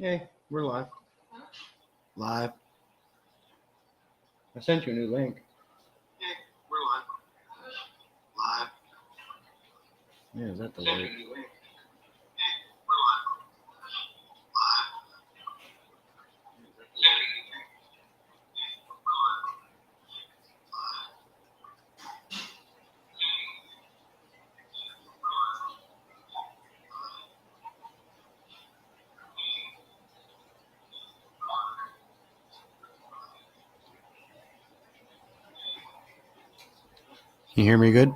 Hey, we're live. Live. I sent you a new link. Hey, we're live. Live. Yeah, is that the Send way? you a new link. Hey, we're live. Live. Send you a new link. Hey, we're live. Live. Can you hear me good?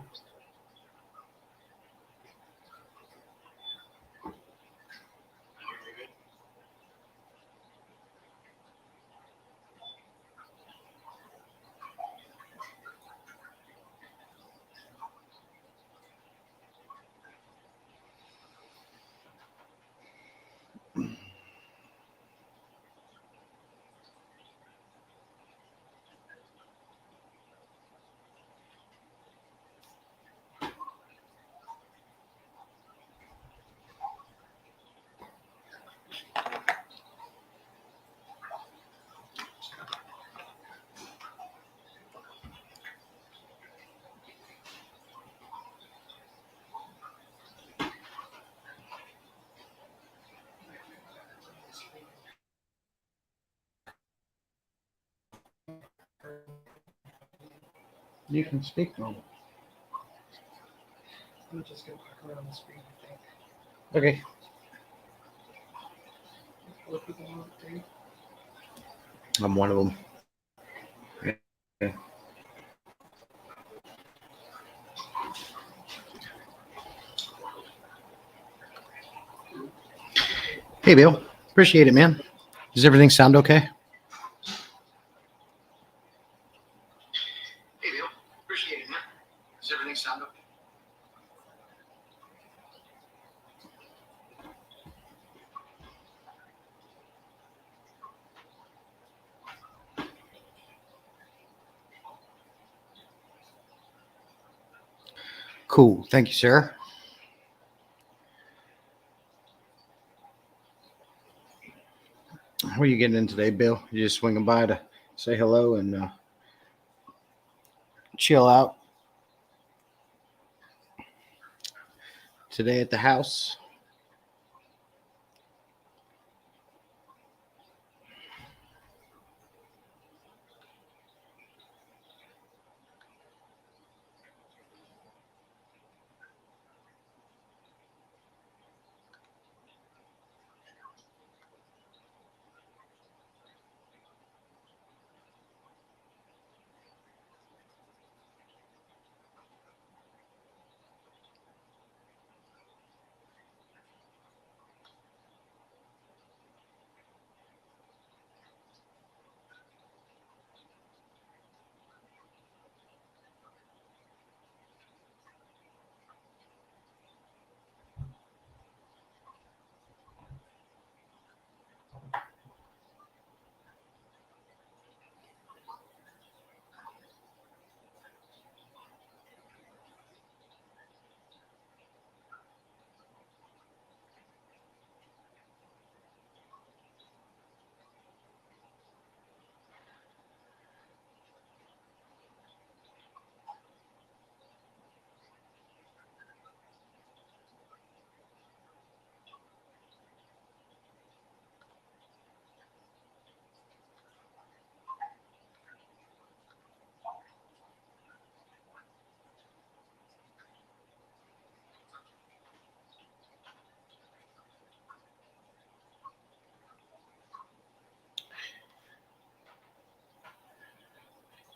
You can speak normal. I'm just going to click around the screen, I think. Okay. Other people want to do. I'm one of them. Yeah. Hey, Bill. Appreciate it, man. Does everything sound okay? Hey, Bill. Appreciate it, man. Does everything sound okay? Cool. Thank you, sir. How are you getting in today, Bill? You just swinging by to say hello and chill out today at the house?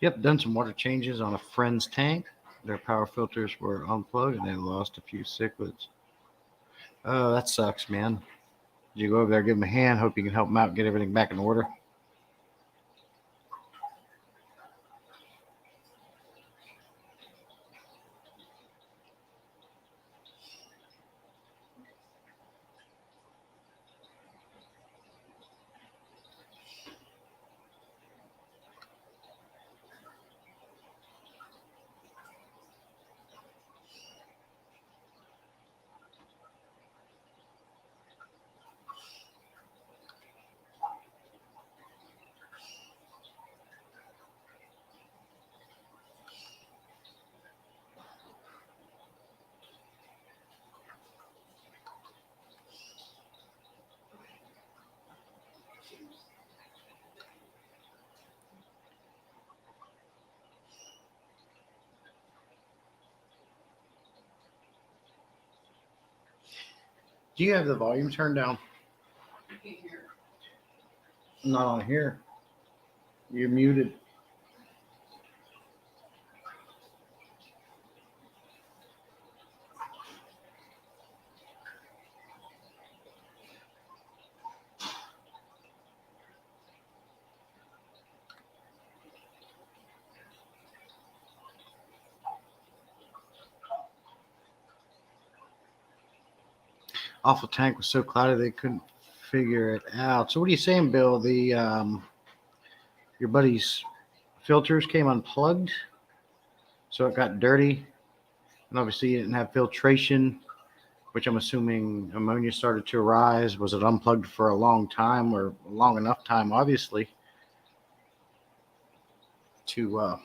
Yep, done some water changes on a friend's tank. Their power filters were unplugged and they lost a few cichlids. Oh, that sucks, man. Did you go over there, give them a hand? Hope you can help them out, get everything back in order. Do you have the volume turned down? You can't hear. Not on here. You're muted. Awful tank was so cloudy they couldn't figure it out. So what are you saying, Bill? The your buddy's filters came unplugged, so it got dirty, and obviously you didn't have filtration, which I'm assuming ammonia started to rise. Was it unplugged for a long time or long enough time, obviously, to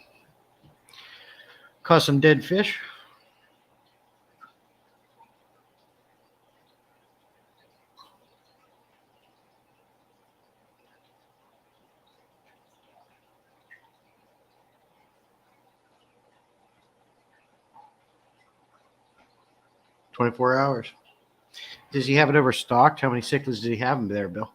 cause some dead fish? "24 hours." Does he have it overstocked? How many cichlids did he have in there, Bill?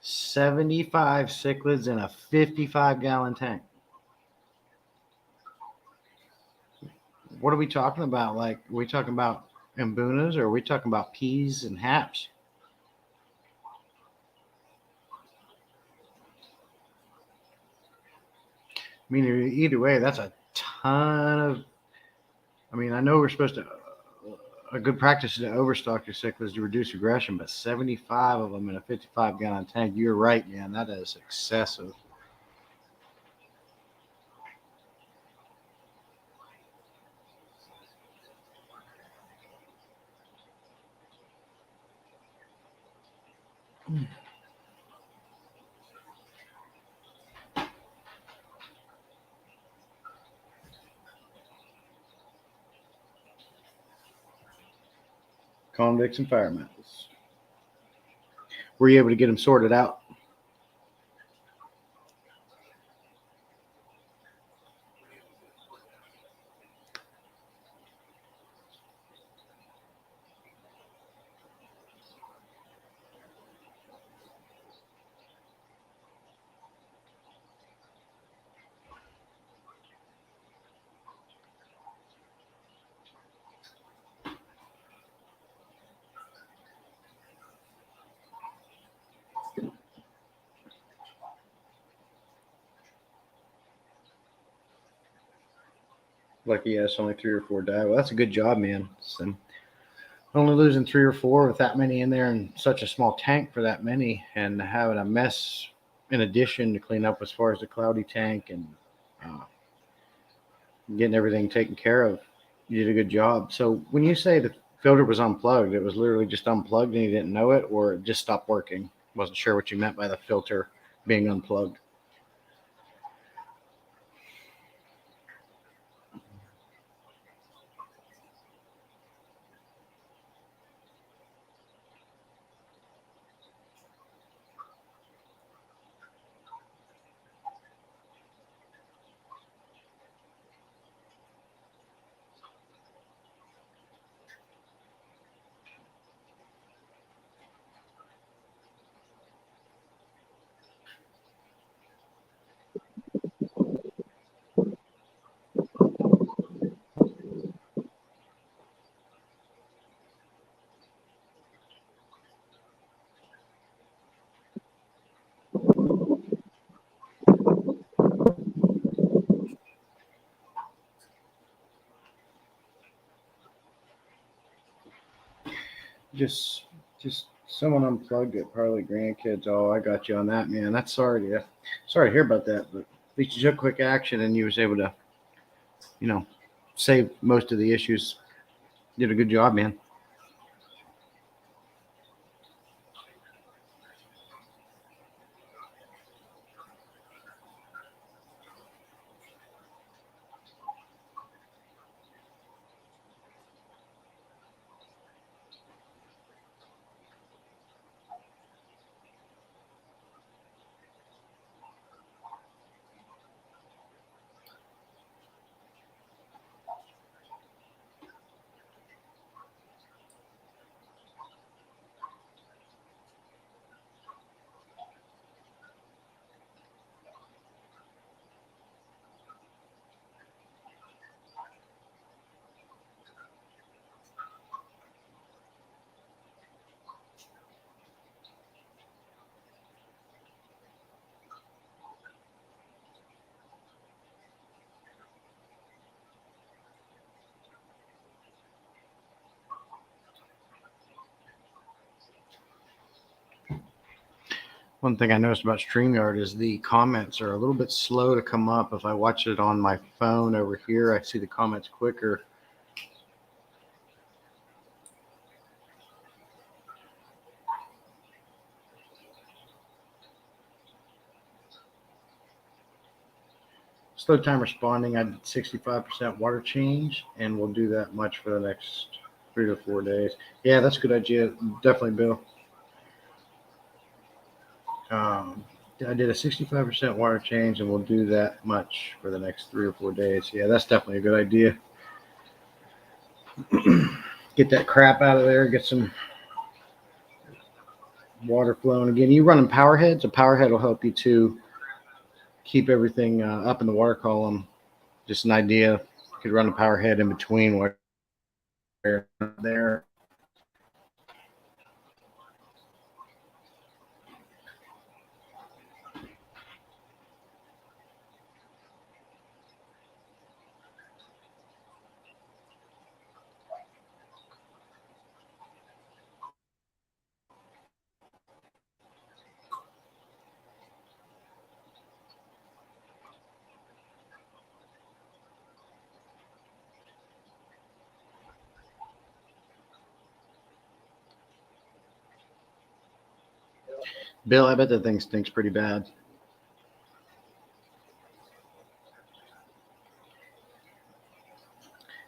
"75 cichlids in a 55-gallon tank." What are we talking about? Like, are we talking about mbunas, or are we talking about peas and haps? I mean, either way, that's a ton of. I mean, I know we're supposed to. A good practice is to overstock your cichlids to reduce aggression, but 75 of them in a 55-gallon tank. You're right, man. That is excessive. Convicts and firemen. Were you able to get them sorted out? Like, yes, only 3 or 4 died. Well, that's a good job, man. So, only losing 3 or 4 with that many in there and such a small tank for that many, and having a mess in addition to clean up as far as the cloudy tank and uh, getting everything taken care of. You did a good job. So when you say the filter was unplugged, it was literally just unplugged and you didn't know it, or it just stopped working. Wasn't sure what you meant by the filter being unplugged. Just someone unplugged it. Probably grandkids. Oh, I got you on that, man. That's sorry to hear about that. But at least you took quick action and you was able to, you know, save most of the issues. Did a good job, man. One thing I noticed about StreamYard is the comments are a little bit slow to come up. If I watch it on my phone over here, I see the comments quicker. Slow time responding, I did 65% water change, and we'll do that much for the next 3 to 4 days. Yeah, that's a good idea. Definitely, Bill. I did a 65% water change, and we'll do that much for the next 3 or 4 days. Yeah, that's definitely a good idea. Get that crap out of there. Get some water flowing again. You running power heads? A power head will help you to keep everything up in the water column. Just an idea. You could run a power head in between where there. Bill, I bet that thing stinks pretty bad.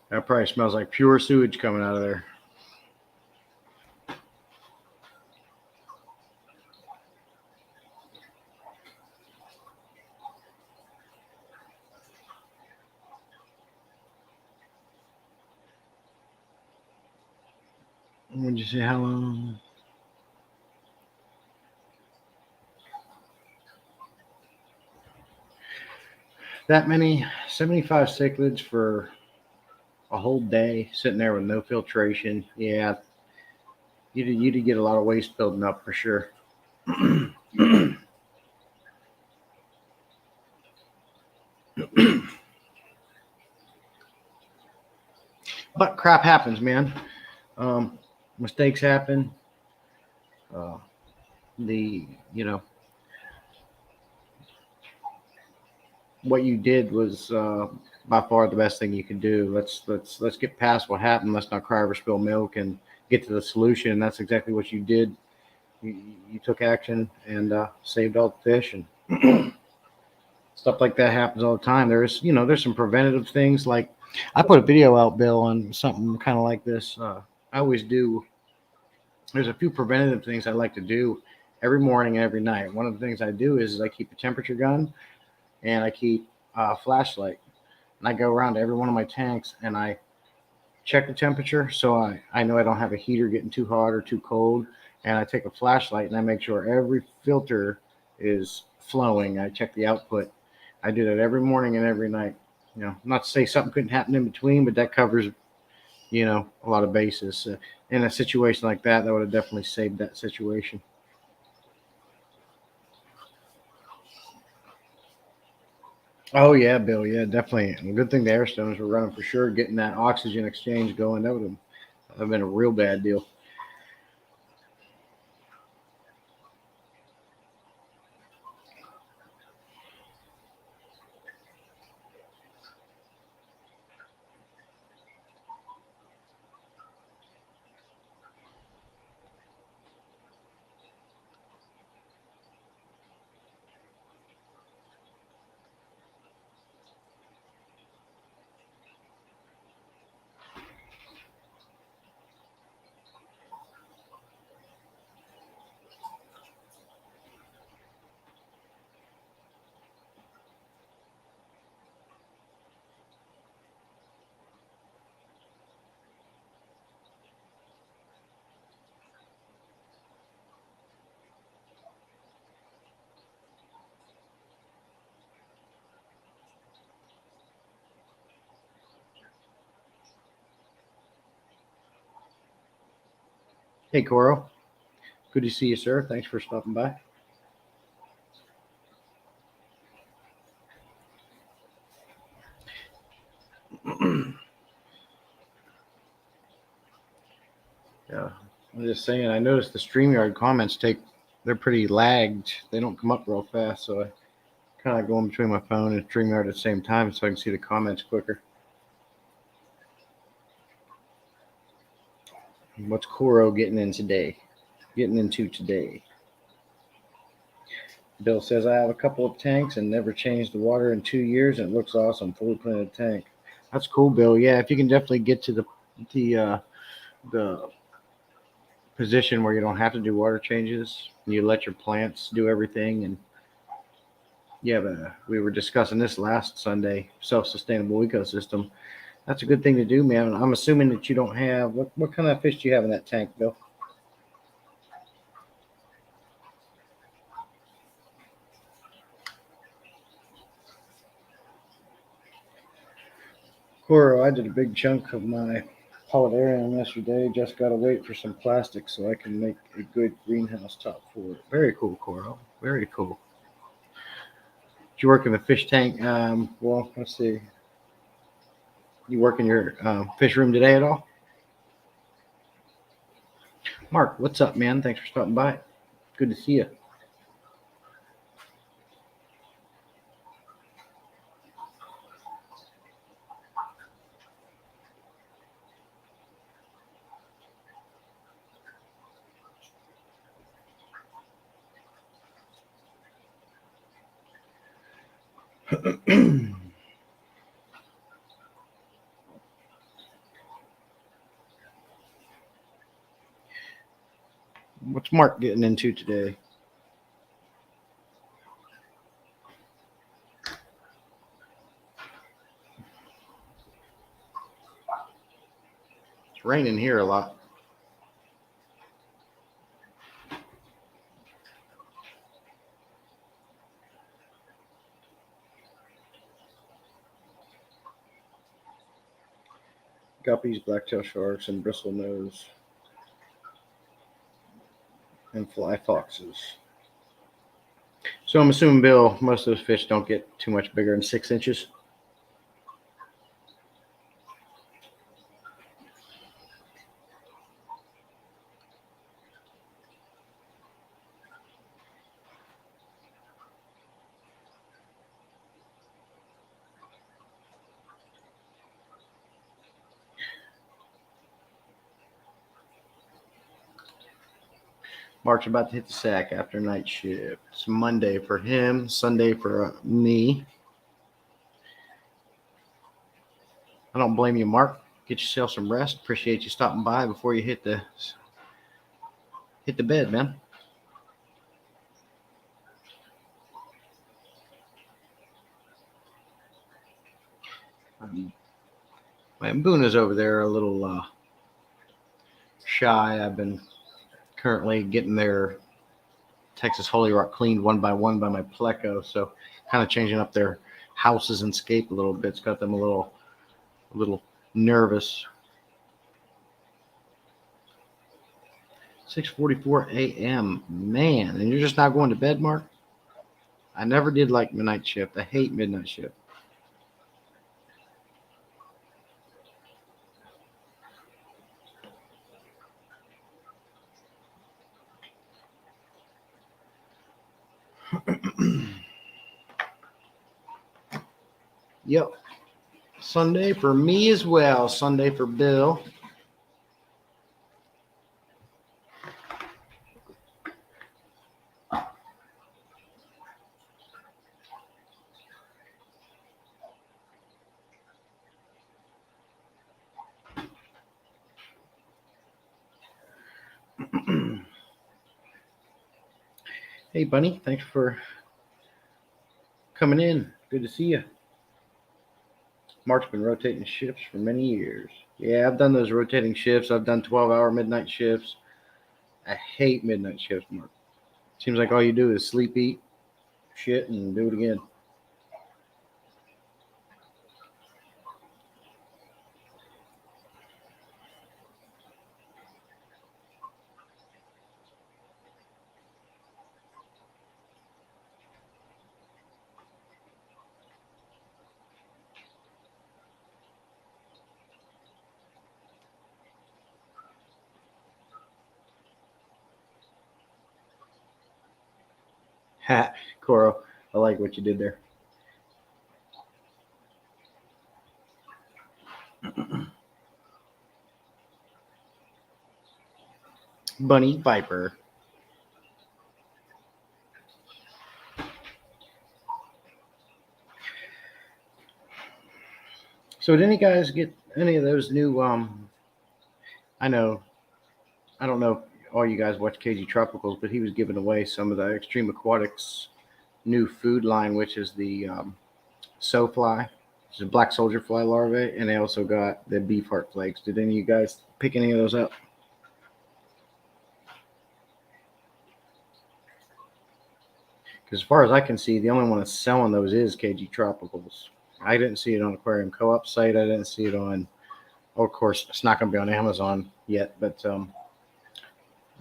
That probably smells like pure sewage coming out of there. Would you say how long? That many 75 cichlids for a whole day sitting there with no filtration. Yeah, you'd get a lot of waste building up for sure. But crap happens, man. Mistakes happen. Uh, the what you did was by far the best thing you could do. Let's get past what happened. Let's not cry over spilled milk and get to the solution. And that's exactly what you did. You took action and saved all the fish, and stuff like that happens all the time. There's some preventative things. Like I put a video out, Bill, on something kind of like this. I always do. There's a few preventative things I like to do every morning and every night. One of the things I do is I keep a temperature gun and I keep a flashlight, and I go around to every one of my tanks and I check the temperature so I know I don't have a heater getting too hot or too cold. And I take a flashlight and I make sure every filter is flowing. I check the output. I do that every morning and every night. Not to say something couldn't happen in between, but that covers, a lot of bases. In a situation like that would have definitely saved that situation. Oh yeah, Bill. Yeah, definitely. And good thing the air stones were running for sure. Getting that oxygen exchange going, that would have been a real bad deal. Hey, Coro. Good to see you, sir. Thanks for stopping by. Yeah, I'm just saying. I noticed the StreamYard comments they're pretty lagged. They don't come up real fast, so I kind of go in between my phone and StreamYard at the same time so I can see the comments quicker. What's Coro getting into today? Bill says, I have a couple of tanks and never changed the water in 2 years, and it looks awesome. Fully planted tank. That's cool, Bill. Yeah, if you can definitely get to the position where you don't have to do water changes, you let your plants do everything. And yeah, but we were discussing this last Sunday, self-sustainable ecosystem. That's a good thing to do, man. I'm assuming that you don't have what kind of fish do you have in that tank, Bill? Coro, I did a big chunk of my polidarium yesterday. Just got to wait for some plastic so I can make a good greenhouse top for it. Very cool, Coro. Very cool. Did you work in the fish tank? Well, let's see. You work in your fish room today at all? Mark, what's up, man? Thanks for stopping by. Good to see you. What's Mark getting into today? It's raining here a lot. Guppies, blacktail sharks, and bristlenose, and fly foxes. So I'm assuming, Bill, most of those fish don't get too much bigger than 6 inches. Mark's about to hit the sack after night shift. It's Monday for him, Sunday for me. I don't blame you, Mark. Get yourself some rest. Appreciate you stopping by before you hit the bed, man. My Mbuna's over there a little shy. I've been currently getting their Texas Holy Rock cleaned one by my Pleco, so kind of changing up their houses and scape a little bit. It's got them a little nervous. 6:44 a.m. Man, and you're just not going to bed, Mark? I never did like midnight shift. I hate midnight shift. Yep. Sunday for me as well. Sunday for Bill. Hey, Bunny. Thanks for coming in. Good to see you. Mark's been rotating shifts for many years. Yeah, I've done those rotating shifts. I've done 12-hour midnight shifts. I hate midnight shifts, Mark. Seems like all you do is sleep, eat, shit, and do it again. Ha, Coro, I like what you did there. Bunny Viper. So did any guys get any of those new I know I don't know if all you guys watch KG Tropicals, but he was giving away some of the Extreme Aquatics new food line, which is the So Fly, which is a black soldier fly larvae, and they also got the beef heart flakes. Did any of you guys pick any of those up? Because as far as I can see, the only one that's selling those is KG Tropicals. I didn't see it on Aquarium Co-op site. I didn't see it on. Oh, of course, it's not going to be on Amazon yet, but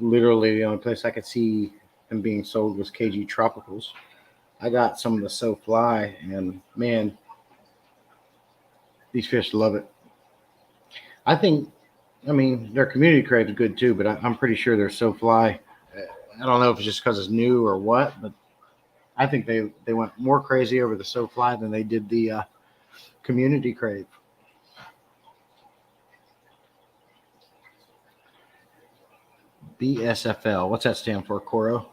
literally the only place I could see them being sold was KG Tropicals. I got some of the So Fly, and man, these fish love it. I think, I mean, their community crave is good too, but I'm pretty sure their So Fly. I don't know if it's just because it's new or what, but I think they went more crazy over the So Fly than they did the community crave. BSFL. What's that stand for, Coro?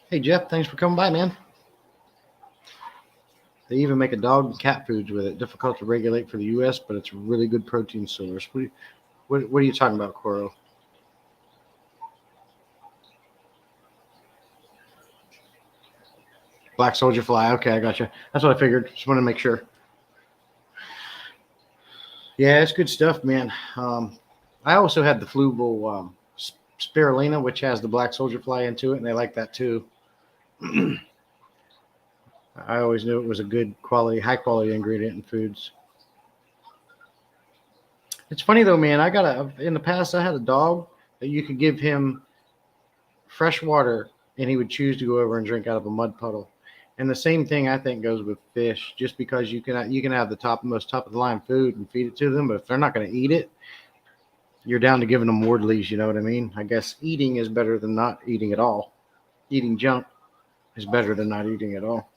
Hey Jeff, thanks for coming by, man. They even make a dog and cat foods with it. Difficult to regulate for the U.S., but it's a really good protein source. What are you talking about, Coro? Black soldier fly. Okay, I got you. That's what I figured. Just wanted to make sure. Yeah, it's good stuff, man. I also had the fluval spirulina, which has the black soldier fly into it, and they like that too. I always knew it was a good quality, high quality ingredient in foods. It's funny though, man. In the past I had a dog that you could give him fresh water and he would choose to go over and drink out of a mud puddle. And the same thing I think goes with fish. Just because you can have the most top of the line food and feed it to them, but if they're not going to eat it, you're down to giving them Wardleys. You know what I mean? I guess eating is better than not eating at all. Eating junk is better than not eating at all.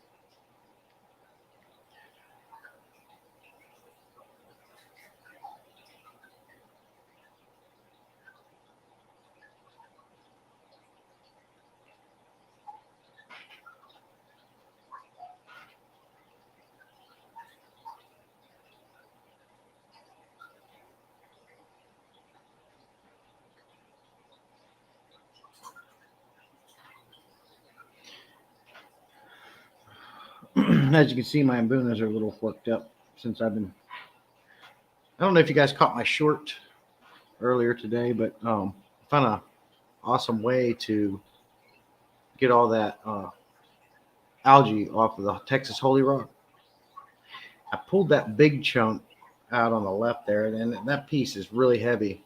As you can see, my ambunas are a little worked up since I've been. I don't know if you guys caught my short earlier today, but I found a awesome way to get all that algae off of the Texas Holy Rock. I pulled that big chunk out on the left there, and that piece is really heavy.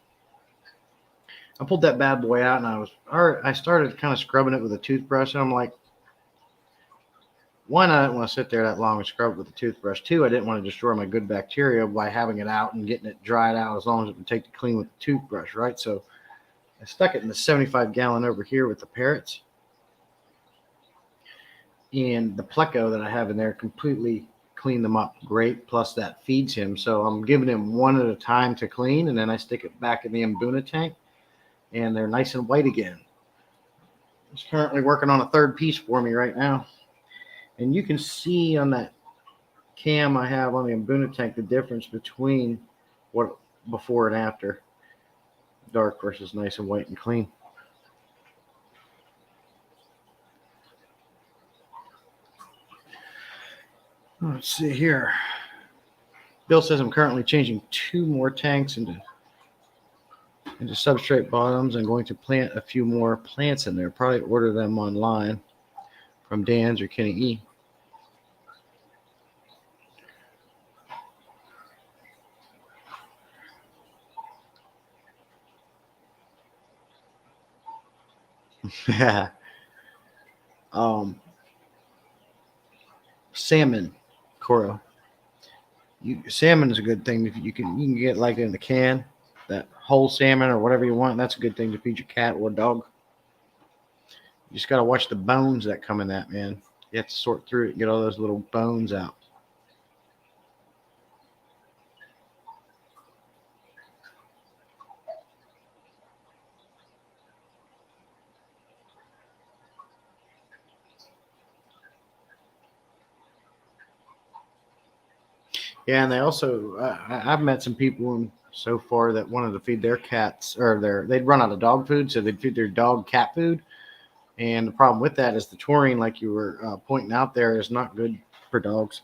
I pulled that bad boy out, and I started kind of scrubbing it with a toothbrush, and I'm like, one, I didn't want to sit there that long and scrub it with a toothbrush. Two, I didn't want to destroy my good bacteria by having it out and getting it dried out as long as it would take to clean with the toothbrush, right? So I stuck it in the 75 gallon over here with the parrots. And the pleco that I have in there completely cleaned them up great. Plus that feeds him. So I'm giving him one at a time to clean, and then I stick it back in the Mbuna tank, and they're nice and white again. He's currently working on a third piece for me right now. And you can see on that cam I have on the Mbuna tank the difference between what before and after. Dark versus nice and white and clean. Let's see here. Bill says I'm currently changing 2 more tanks into substrate bottoms. I'm going to plant a few more plants in there. Probably order them online from Dan's or Kenny E. Salmon Coro. Salmon is a good thing. If you can get like in the can, that whole salmon or whatever you want. That's a good thing to feed your cat or dog. You just gotta watch the bones that come in that, man. You have to sort through it and get all those little bones out. Yeah, and they also I've met some people so far that wanted to feed their cats or they'd run out of dog food, so they'd feed their dog cat food. And the problem with that is the taurine, like you were pointing out there, is not good for dogs.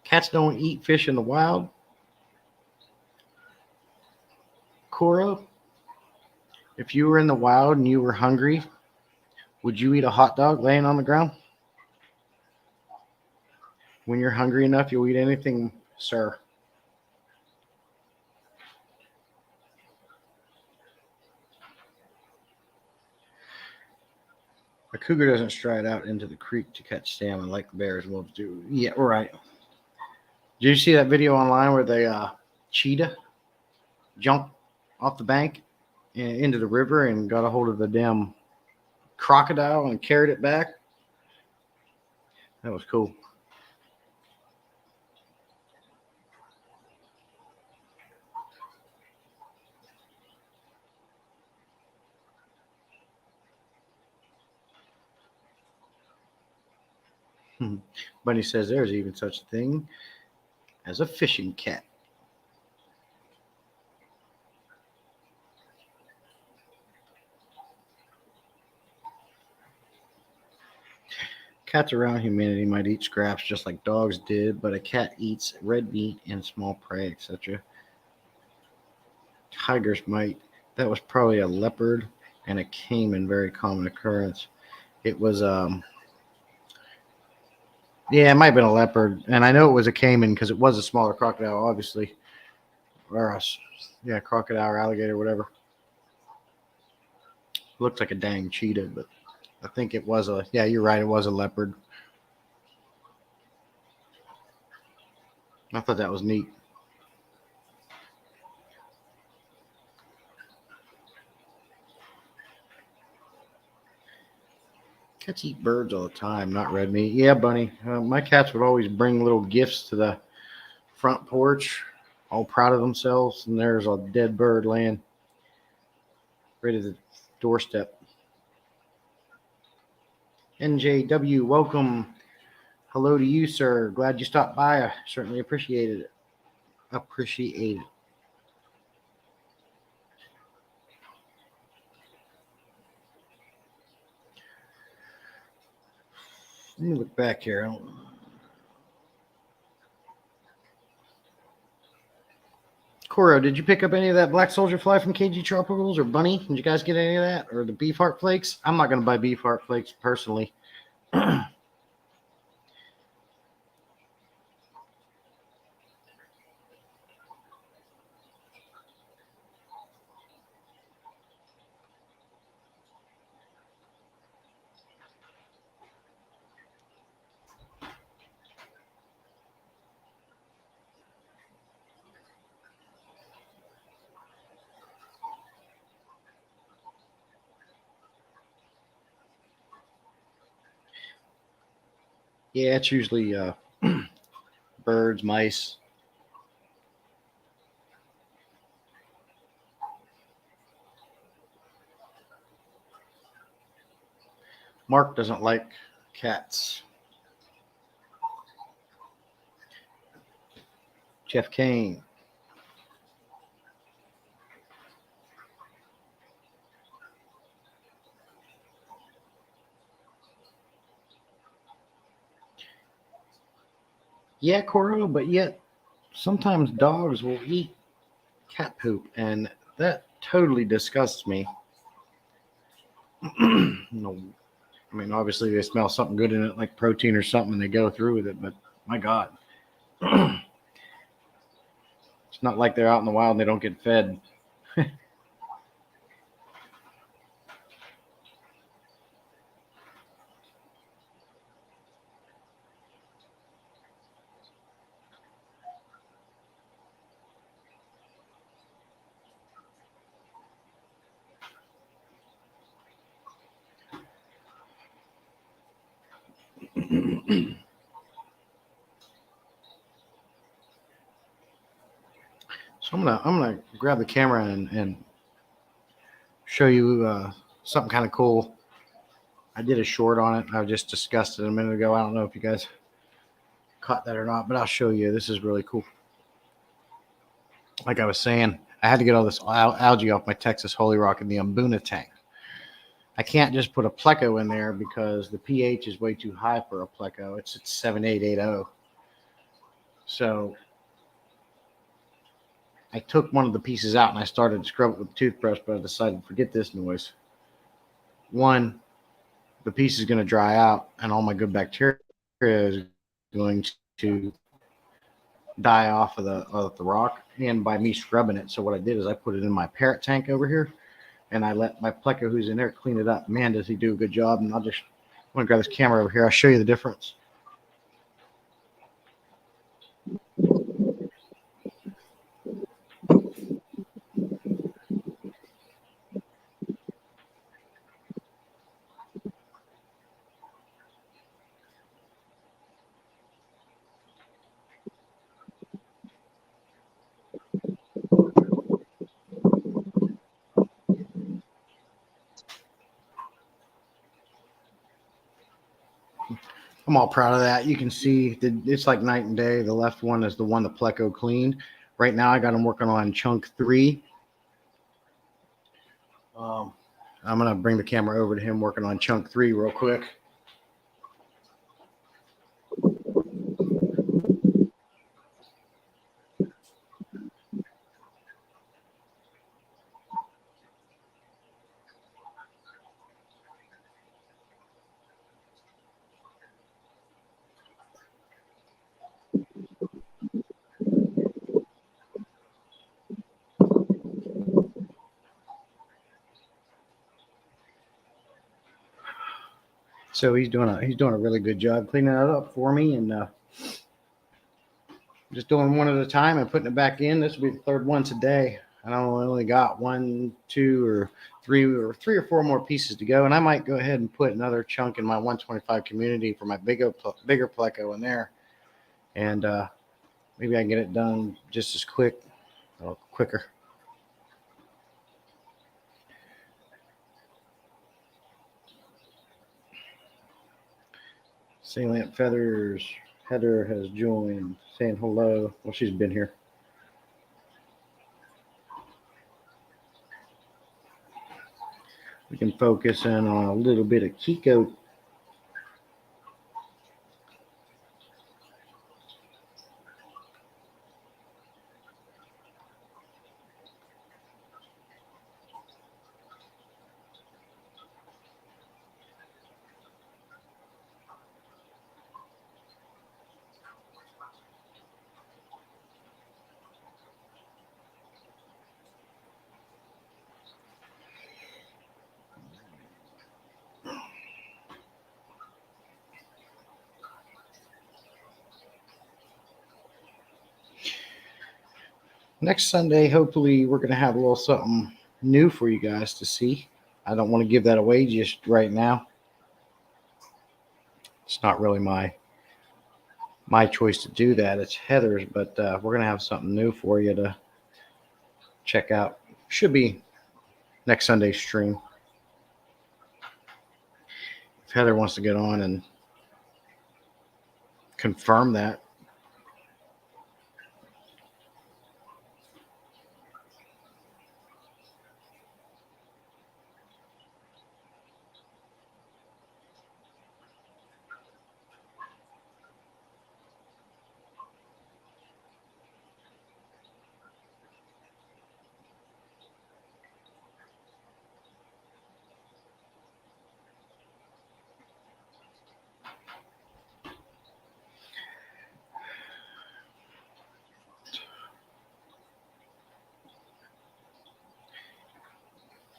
Cats don't eat fish in the wild. Cora, if you were in the wild and you were hungry, would you eat a hot dog laying on the ground? When you're hungry enough, you'll eat anything, sir. A cougar doesn't stride out into the creek to catch salmon like bears will do. Yeah, right. Did you see that video online where the cheetah jumped off the bank and into the river and got a hold of the damn crocodile and carried it back? That was cool. Bunny says there's even such a thing as a fishing cat. Cats around humanity might eat scraps just like dogs did, but a cat eats red meat and small prey, etc. Tigers might. That was probably a leopard and a caiman, very common occurrence. It was yeah, it might have been a leopard, and I know it was a caiman because it was a smaller crocodile, obviously, or yeah, crocodile or alligator, whatever. Looked like a dang cheetah, but I think it was a. Yeah, you're right. It was a leopard. I thought that was neat. Cats eat birds all the time, not red meat. Yeah, Bunny. My cats would always bring little gifts to the front porch, all proud of themselves, and there's a dead bird laying right at the doorstep. NJW, welcome. Hello to you, sir. Glad you stopped by. I certainly appreciated it. Appreciate it. Let me look back here. Coro, did you pick up any of that black soldier fly from KG Tropicals or Bunny? Did you guys get any of that? Or the beef heart flakes? I'm not going to buy beef heart flakes personally. Yeah, it's usually birds, mice. Mark doesn't like cats. Jeff Kane. Yeah, Coro, but yet sometimes dogs will eat cat poop, and that totally disgusts me. No, I mean, obviously they smell something good in it, like protein or something, and they go through with it. But my God, it's not like they're out in the wild and they don't get fed. So I'm gonna grab the camera and show you something kind of cool. I did a short on it. I just discussed it a minute ago. I don't know if you guys caught that or not, but I'll show you. This is really cool. Like I was saying, I had to get all this algae off my Texas Holy Rock in the Umbuna tank. I can't just put a pleco in there because the pH is way too high for a pleco. It's at 7880. So I took one of the pieces out and I started to scrub it with a toothbrush, but I decided to forget this noise. One, the piece is going to dry out and all my good bacteria is going to die off of the rock, and by me scrubbing it. So what I did is I put it in my parrot tank over here, and I let my pleco who's in there clean it up. Man, does he do a good job. And I'm going to grab this camera over here. I'll show you the difference. I'm all proud of that. You can see it's like night and day. The left one is the one the pleco cleaned. Right now I got him working on chunk 3. I'm going to bring the camera over to him working on chunk 3 real quick. So he's doing a really good job cleaning that up for me, and just doing one at a time and putting it back in. This will be the third one today. I only got 1, 2, or 3 or 4 more pieces to go, and I might go ahead and put another chunk in my 125 community for my bigger pleco in there, and maybe I can get it done just as quicker. Salient Feathers, Heather has joined, saying hello. Well, she's been here. We can focus in on a little bit of Kiko. Next Sunday, hopefully, we're going to have a little something new for you guys to see. I don't want to give that away just right now. It's not really my choice to do that. It's Heather's, but we're going to have something new for you to check out. Should be next Sunday's stream. If Heather wants to get on and confirm that.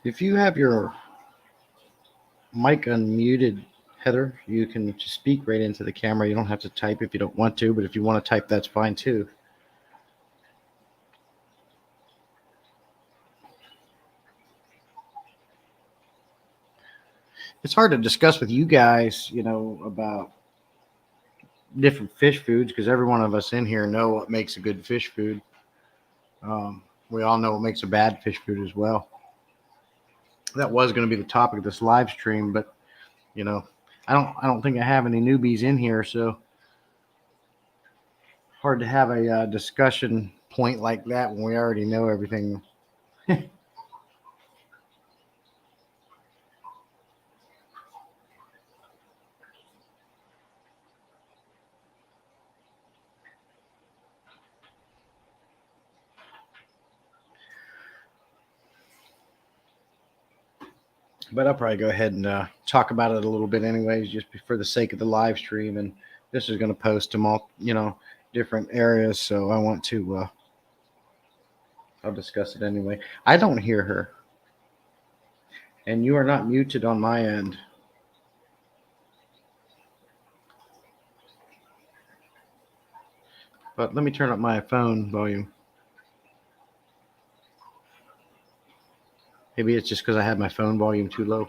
If you have your mic unmuted, Heather, you can just speak right into the camera. You don't have to type if you don't want to, but if you want to type, that's fine too. It's hard to discuss with you guys, about different fish foods because every one of us in here know what makes a good fish food. We all know what makes a bad fish food as well. That was going to be the topic of this live stream, but you know, I don't think I have any newbies in here, so hard to have a discussion point like that when we already know everything. But I'll probably go ahead and talk about it a little bit, anyways, just for the sake of the live stream. And this is going to post them all, different areas. So I want to. I'll discuss it anyway. I don't hear her, and you are not muted on my end. But let me turn up my phone volume. Maybe it's just because I have my phone volume too low.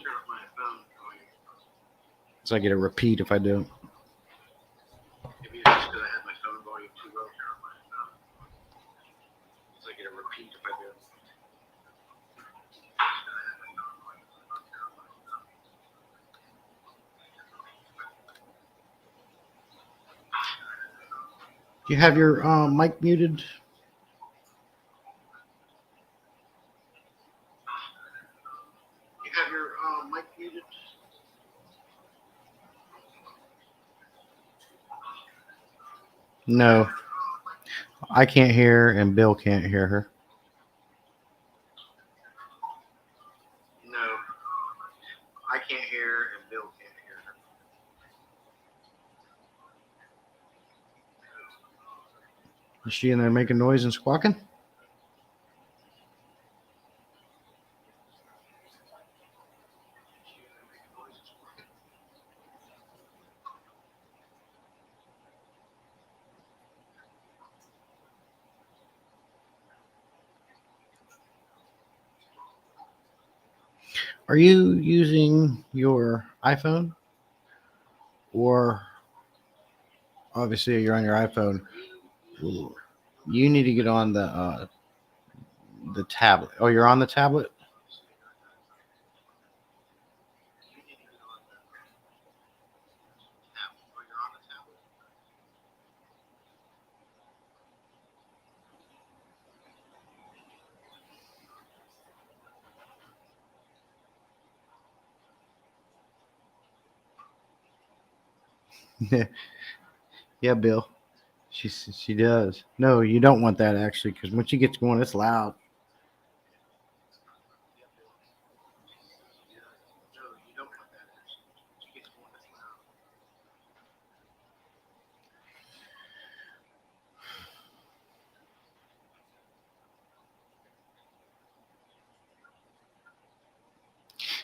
So I get a repeat if I do. Maybe it's just because I have my phone volume too low. So I get a repeat if I do. Do you have your mic muted? You have your mic muted? No, I can't hear, and Bill can't hear her. No, I can't hear, and Bill can't hear her. Is she in there making noise and squawking? Are you using your iPhone? Or obviously you're on your iPhone. You need to get on the tablet. Oh, you're on the tablet? Yeah, Bill. She does. No, you don't want that actually, because when she gets going, it's loud.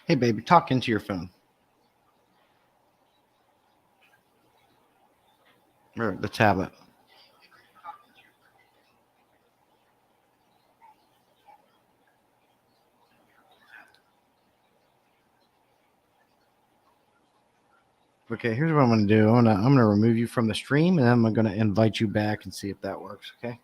Hey, baby, talk into your phone or the tablet. Okay, here's what I'm gonna do. I'm gonna remove you from the stream, and then I'm gonna invite you back and see if that works. Okay.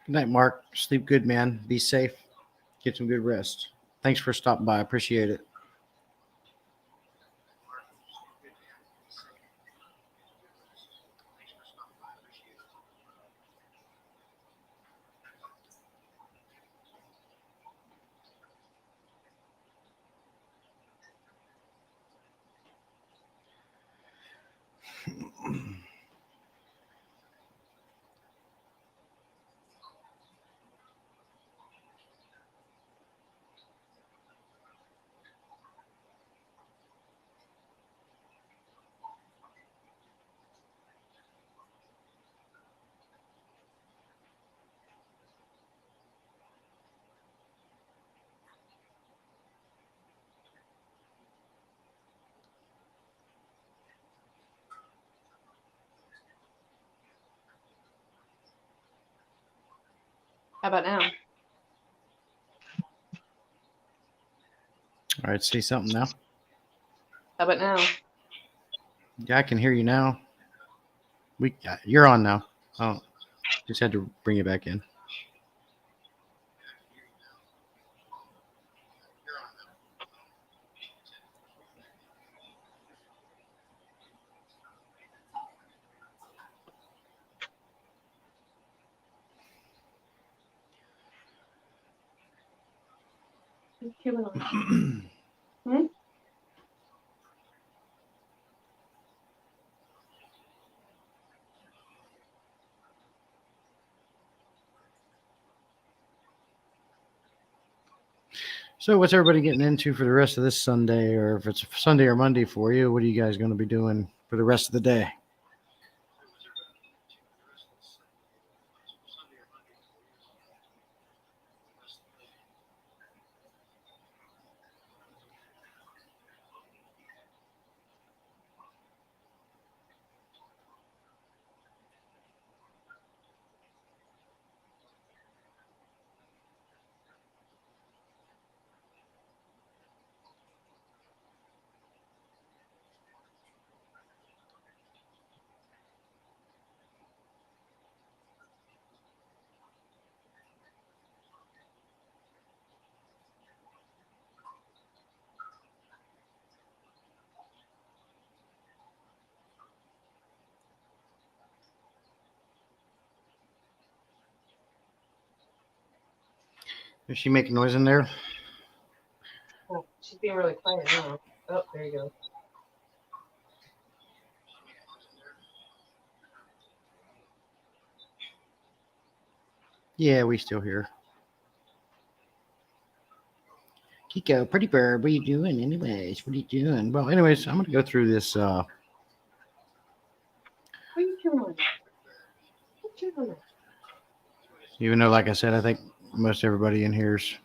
Good night, Mark. Sleep good, man. Be safe. Get some good rest. Thanks for stopping by. I appreciate it. How about now? All right, say something now. How about now? Yeah, I can hear you now. You're on now. Oh, just had to bring you back in. What's going on? Hmm? So, what's everybody getting into for the rest of this Sunday, or if it's Sunday or Monday for you? What are you guys going to be doing for the rest of the day? Is she making noise in there? Oh, she's being really quiet now. Oh, there you go. Yeah, we still hear. Kiko, pretty bird, what are you doing anyways? What are you doing? Well, anyways, I'm going to go through this. What are you doing? What you doing? Even though, like I said, I think most everybody in here's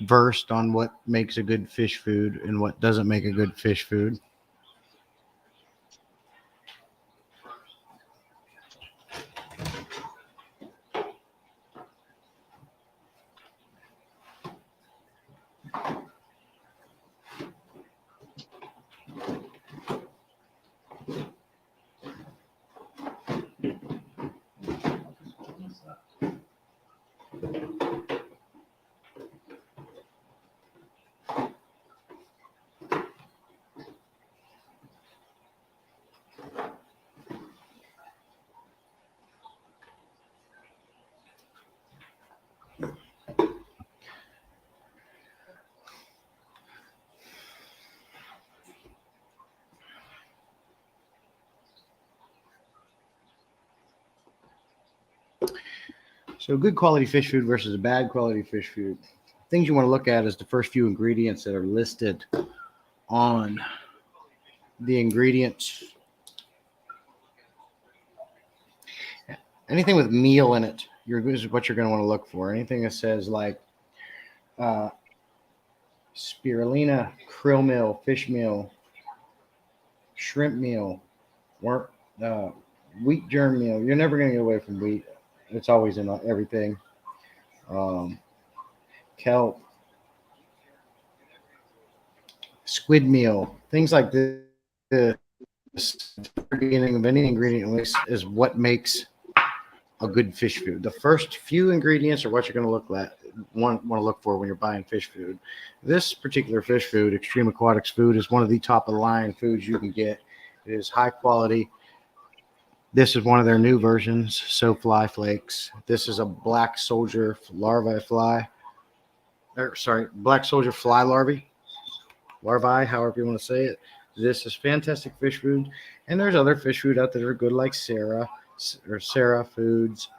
versed on what makes a good fish food and what doesn't make a good fish food. So, good quality fish food versus a bad quality fish food. Things you want to look at is the first few ingredients that are listed on the ingredients. Anything with meal in it, is what you're going to want to look for. Anything that says like uh, spirulina, krill meal, fish meal, shrimp meal, or wheat germ meal. You're never going to get away from wheat. It's always in everything. Kelp, squid meal, things like this. The beginning of any ingredient list is what makes a good fish food. The first few ingredients are what you're going to look at. want to look for when you're buying fish food. This particular fish food, Extreme Aquatics food, is one of the top of the line foods you can get. It is high quality. This is one of their new versions, So Fly Flakes. This is a black soldier larvae fly. Black soldier fly larvae, however you want to say it. This is fantastic fish food, and there's other fish food out there that are good, like Sarah Foods.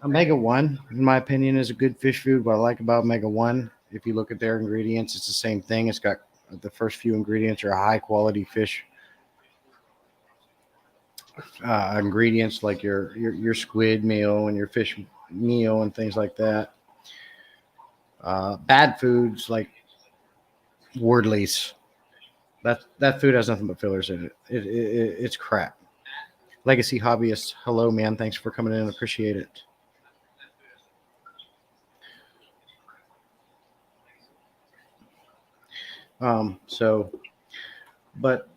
Omega One, in my opinion, is a good fish food. What I like about Omega One, if you look at their ingredients, it's the same thing. It's got the first few ingredients are high quality fish ingredients, like your squid meal and your fish meal and things like that. Bad foods like Wardley's. That food has nothing but fillers in it. It's crap. Legacy Hobbyist, hello man, thanks for coming in. Appreciate it. But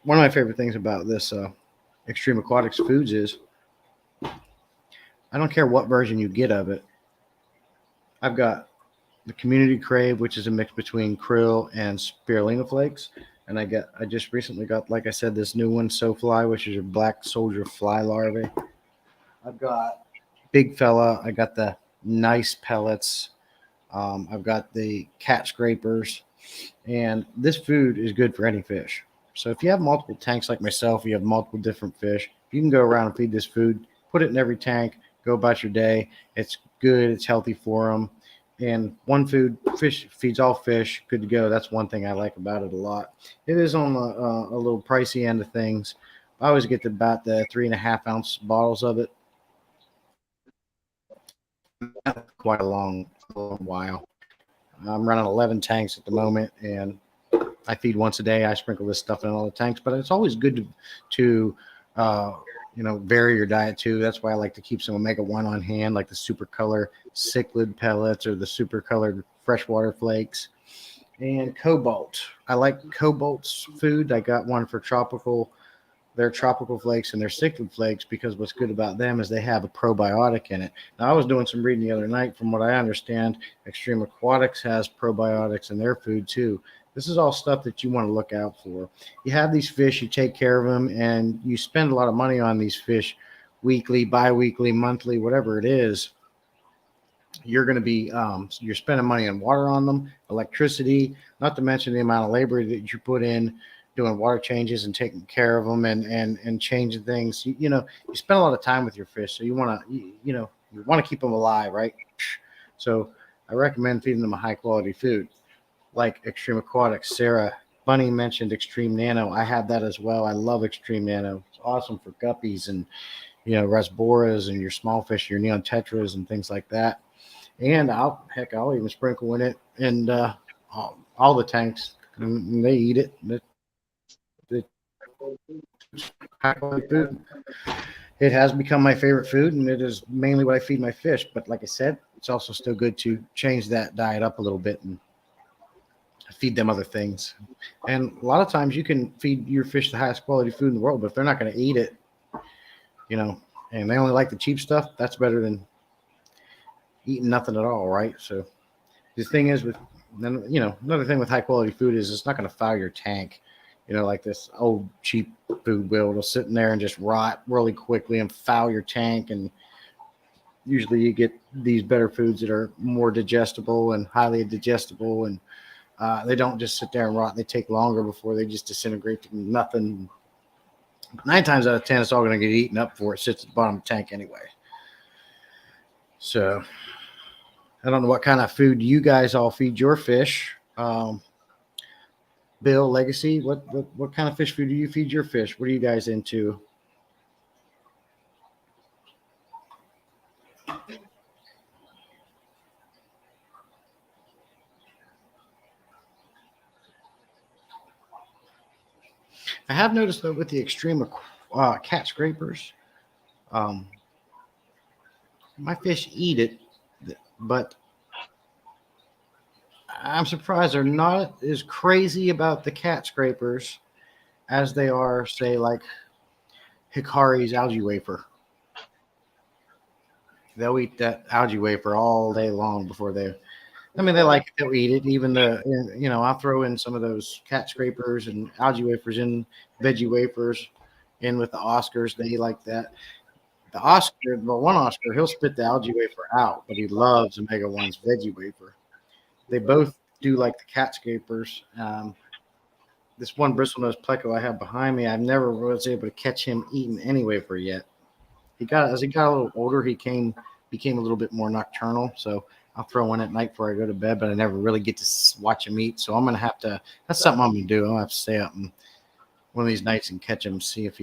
one of my favorite things about this Extreme Aquatics Foods is I don't care what version you get of it. I've got the Community Crave, which is a mix between krill and spirulina flakes. And I just recently got, like I said, this new one, So Fly, which is your black soldier fly larvae. I've got Big Fella. I got the nice pellets. I've got the cat scrapers. And this food is good for any fish. So if you have multiple tanks like myself, you have multiple different fish, you can go around and feed this food, put it in every tank, go about your day. It's good. It's healthy for them. And one food, fish feeds all fish, good to go. That's one thing I like about it a lot. It is on a little pricey end of things. I always get about the 3.5-ounce bottles of it. Quite a long while. I'm running 11 tanks at the moment, and I feed once a day. I sprinkle this stuff in all the tanks, but it's always good to vary your diet too. That's why I like to keep some Omega One on hand, like the Super Color cichlid pellets or the Super Colored freshwater flakes. And Cobalt. I like Cobalt's food. I got one for their tropical flakes and their cichlid flakes, because what's good about them is they have a probiotic in it. Now, I was doing some reading the other night. From what I understand, Extreme Aquatics has probiotics in their food too. This is all stuff that you want to look out for. You have these fish, you take care of them, and you spend a lot of money on these fish weekly, bi-weekly, monthly, whatever it is. You're going to be you're spending money on water on them, electricity, not to mention the amount of labor that you put in doing water changes and taking care of them and changing things. You spend a lot of time with your fish, so you want to keep them alive, right? So I recommend feeding them a high quality food like Extreme Aquatics. Sarah Bunny mentioned Extreme Nano. I have that as well. I love Extreme Nano. It's awesome for guppies and rasboras and your small fish, your neon tetras and things like that. And I'll even sprinkle in it and all the tanks. And they eat it. High quality food. It has become my favorite food, and it is mainly what I feed my fish. But like I said, it's also still good to change that diet up a little bit and feed them other things. And a lot of times you can feed your fish the highest quality food in the world, but if they're not going to eat it, and they only like the cheap stuff, that's better than eating nothing at all, right? So the thing is another thing with high quality food is it's not going to foul your tank. Like this old cheap food will sit in there and just rot really quickly and foul your tank. And usually you get these better foods that are more digestible and highly digestible, and they don't just sit there and rot. They take longer before they just disintegrate to nothing. 9 times out of 10, it's all going to get eaten up before it sits at the bottom of the tank anyway. So I don't know what kind of food you guys all feed your fish. Bill, Legacy, what kind of fish food do you feed your fish? What are you guys into? I have noticed that with the Extreme cat scrapers, my fish eat it, but I'm surprised they're not as crazy about the cat scrapers as they are, say, like Hikari's algae wafer. They'll eat that algae wafer all day long before they. I mean, they like it. They'll eat it. Even I'll throw in some of those cat scrapers and algae wafers in veggie wafers in with the Oscars. They like that. One Oscar, he'll spit the algae wafer out, but he loves Omega One's veggie wafer. They both do like the cat scrapers. This one bristlenose pleco I have behind me, I've never was able to catch him eating any wafer yet. As he got a little older, became a little bit more nocturnal. So I'll throw one at night before I go to bed, but I never really get to watch him eat. So I'm gonna have to. That's something I'm gonna do. I'm gonna have to stay up and one of these nights and catch him, see if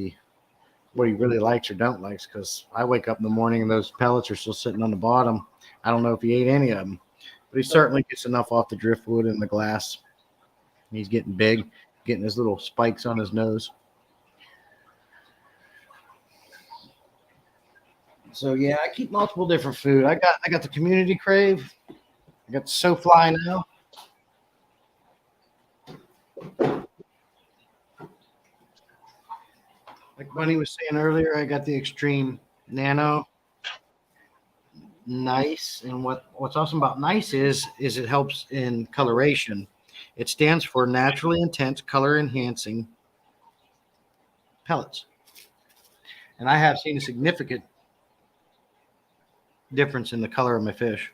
what he really likes or don't likes. Because I wake up in the morning and those pellets are still sitting on the bottom. I don't know if he ate any of them, but he certainly gets enough off the driftwood and the glass. He's getting big, getting his little spikes on his nose. So yeah, I keep multiple different food. I got the community crave. I got the SoFly now. Like Bunny was saying earlier, I got the extreme nano. Nice. And what's awesome about nice is it helps in coloration. It stands for naturally intense color enhancing pellets. And I have seen a significant difference in the color of my fish.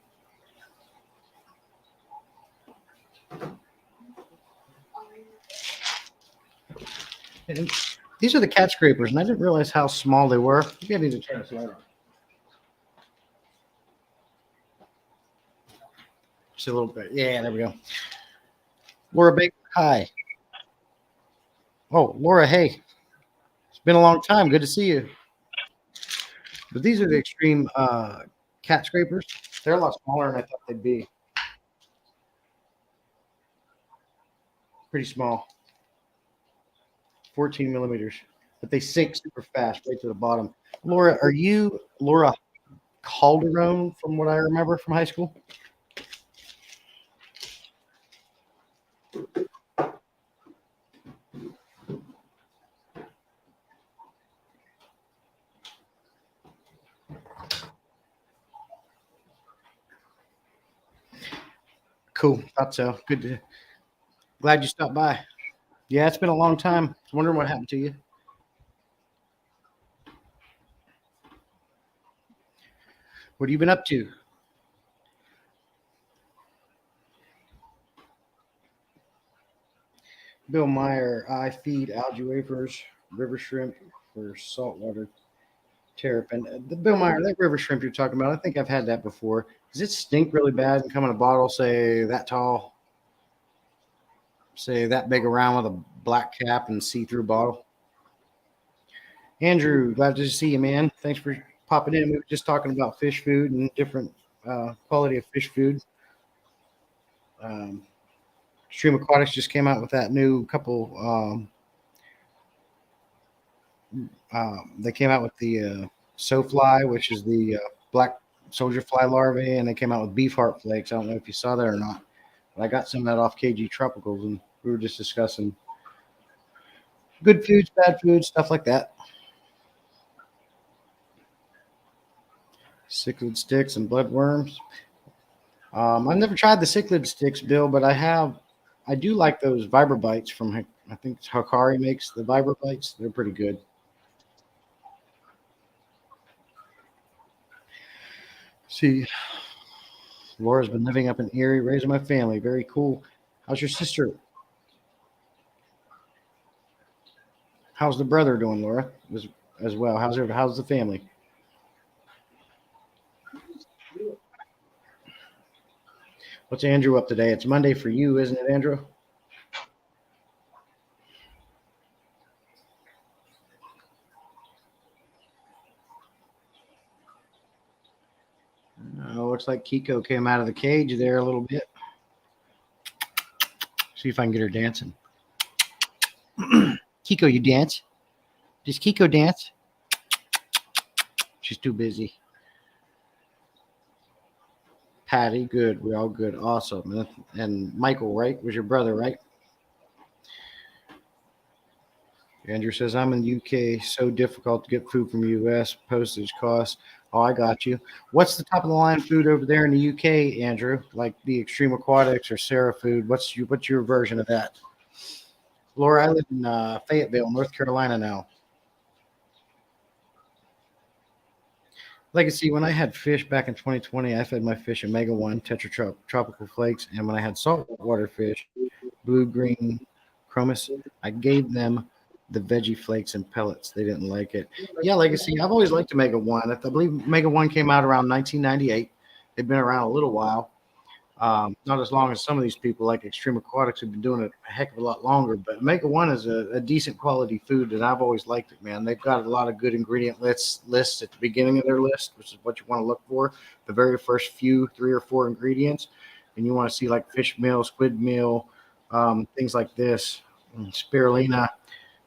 And these are the cat scrapers, and I didn't realize how small they were. Maybe I need to turn this light on. Just a little bit. Yeah, there we go. Laura Baker, hi. Oh, Laura, hey. It's been a long time. Good to see you. But these are the extreme cat scrapers. They're a lot smaller than I thought they'd be. Pretty small. 14 millimeters. But they sink super fast right to the bottom. Laura, are you Laura Calderon from what I remember from high school? Cool. Thought so. Glad you stopped by. Yeah, it's been a long time. I was wondering what happened to you. What have you been up to? Bill Meyer, I feed algae wafers, river shrimp for saltwater terrapin. The Bill Meyer, that river shrimp you're talking about, I think I've had that before. Does it stink really bad and come in a bottle, say that tall, say that big around with a black cap and see-through bottle? Andrew, glad to see you, man. Thanks for popping in. We were just talking about fish food and different quality of fish food. Stream Aquatics just came out with that new couple. They came out with the SoFly, which is the black soldier fly larvae, and they came out with beef heart flakes. I don't know if you saw that or not, but I got some of that off KG Tropicals, and we were just discussing good foods, bad foods, stuff like that. Cichlid sticks and bloodworms. I've never tried the cichlid sticks, Bill, but I do like those Vibrobites from, I think Hikari makes the Vibrobites. They're pretty good. See, Laura's been living up in Erie, raising my family. Very cool. How's your sister? How's the brother doing, Laura? As well. How's the family? What's Andrew up today? It's Monday for you, isn't it, Andrew? Looks like Kiko came out of the cage there a little bit. See if I can get her dancing. Kiko, you dance? Does Kiko dance? She's too busy. Patty, good. We're all good. Awesome. And Michael, right? Was your brother, right? Andrew says, I'm in the UK. So difficult to get food from US. Postage costs. Oh, I got you. What's the top of the line food over there in the UK, Andrew? Like the Extreme Aquatics or Sarah Food? What's your version of that? Laura, I live in Fayetteville, North Carolina now. Legacy, when I had fish back in 2020, I fed my fish Omega 1 Tropical Flakes. And when I had saltwater fish, blue green chromis, I gave them the veggie flakes and pellets. They didn't like it. Yeah, Legacy, I've always liked Omega 1. I believe Omega 1 came out around 1998. They've been around a little while. Not as long as some of these people like Extreme Aquatics have been doing it a heck of a lot longer. But Omega One is a decent quality food, and I've always liked it, man. They've got a lot of good ingredient lists at the beginning of their list, which is what you want to look for. The very first few, 3 or 4 ingredients, and you want to see like fish meal, squid meal, things like this, spirulina,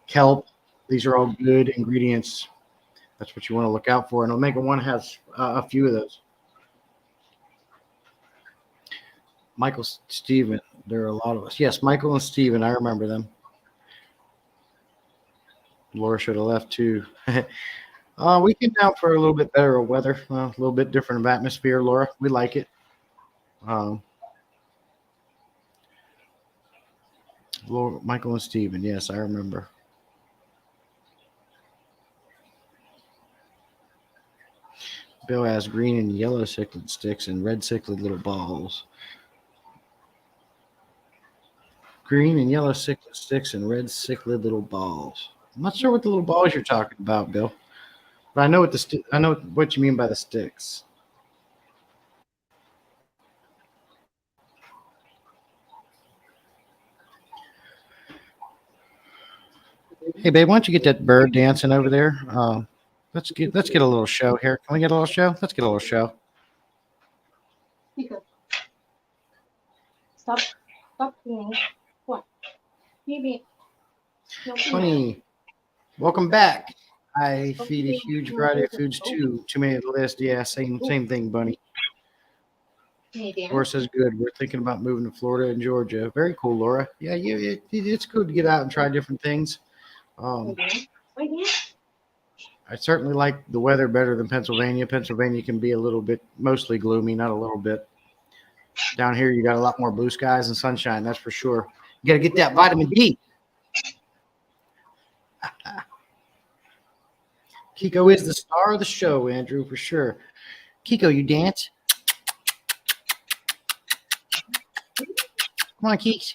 kelp. These are all good ingredients. That's what you want to look out for. And Omega One has a few of those. Michael, Steven, there are a lot of us. Yes, Michael and Steven, I remember them. Laura should have left too. We came down for a little bit better weather, a little bit different of atmosphere, Laura. We like it. Um, Laura, Michael and Steven, yes, I remember. Bill has green and yellow cichlid sticks and red cichlid little balls. Green and yellow cichlid sticks and red cichlid little balls. I'm not sure what the little balls you're talking about, Bill. But I know I know what you mean by the sticks. Hey, babe, why don't you get that bird dancing over there? Let's get a little show here. Can we get a little show? Let's get a little show. Pico. Stop. Stop being. What? Maybe. No, Funny. Welcome back. I feed a Okay. huge variety of foods too. Too many to list. Yeah, same thing, Bunny. Hey, Dan. Laura says good. We're thinking about moving to Florida and Georgia. Very cool, Laura. Yeah, it's good to get out and try different things. Hey, Dan. Wait, Dan. I certainly like the weather better than Pennsylvania. Pennsylvania can be a little bit, mostly gloomy, not a little bit. Down here, you got a lot more blue skies and sunshine. That's for sure. You got to get that vitamin D. Kiko is the star of the show, Andrew, for sure. Kiko, you dance? Come on, Keeks.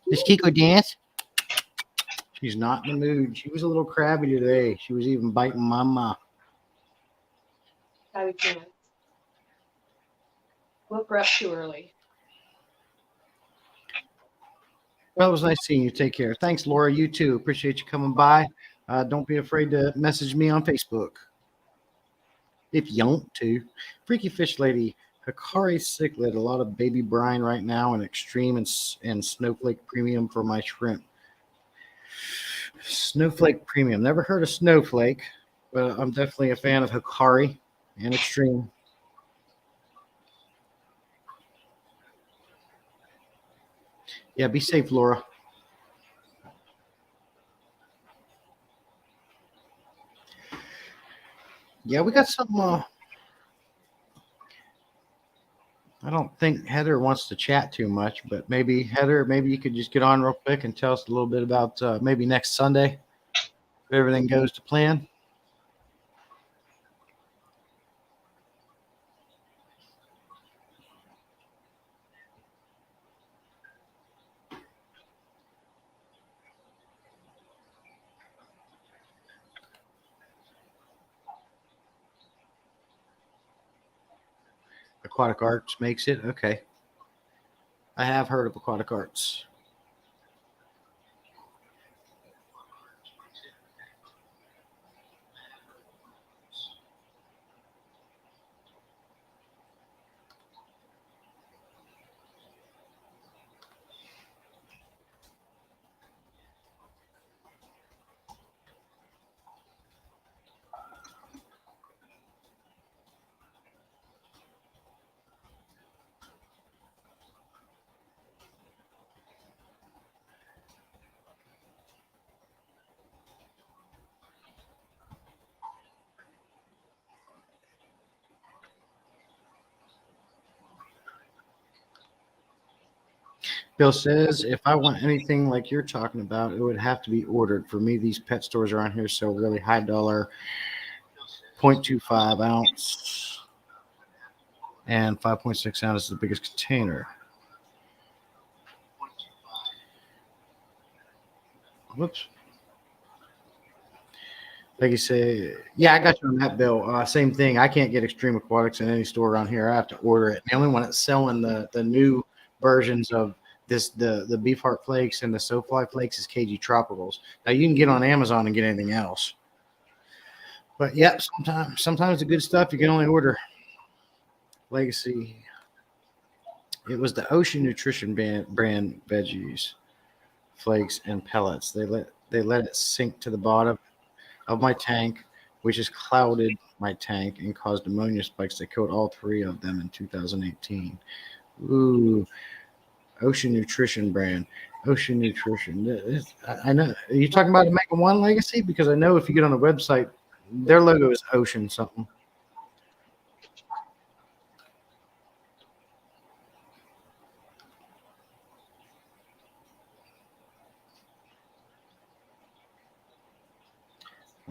Does Kiko dance? She's not in the mood. She was a little crabby today. She was even biting Mama. I can't. Woke her up too early. Well, it was nice seeing you. Take care. Thanks, Laura. You too. Appreciate you coming by. Don't be afraid to message me on Facebook if you want to. Freaky Fish Lady, Hikari Cichlid, a lot of baby brine right now, and extreme and snowflake premium for my shrimp. Snowflake premium. Never heard of snowflake, but I'm definitely a fan of Hikari and extreme. Yeah, be safe, Laura. Yeah, we got some. I don't think Heather wants to chat too much, but maybe Heather, maybe you could just get on real quick and tell us a little bit about maybe next Sunday, if everything goes to plan. Aquatic Arts makes it. Okay. I have heard of Aquatic Arts. Bill says, if I want anything like you're talking about, it would have to be ordered. For me, these pet stores around here sell really high dollar, 0.25 ounce, and 5.6 ounce is the biggest container. Whoops. Like you say, yeah, I got you on that, Bill. Same thing. I can't get Extreme Aquatics in any store around here. I have to order it. The only one that's selling the new versions of the Beef Heart Flakes and the SoFly Flakes is KG Tropicals. Now you can get on Amazon and get anything else. But yep, sometimes the good stuff you can only order. Legacy. It was the Ocean Nutrition brand veggies, flakes, and pellets. They let it sink to the bottom of my tank, which has clouded my tank and caused ammonia spikes that killed all three of them in 2018. Ooh, Ocean Nutrition brand. Ocean Nutrition. I know. Are you talking about Omega One Legacy? Because I know if you get on the website, their logo is Ocean something.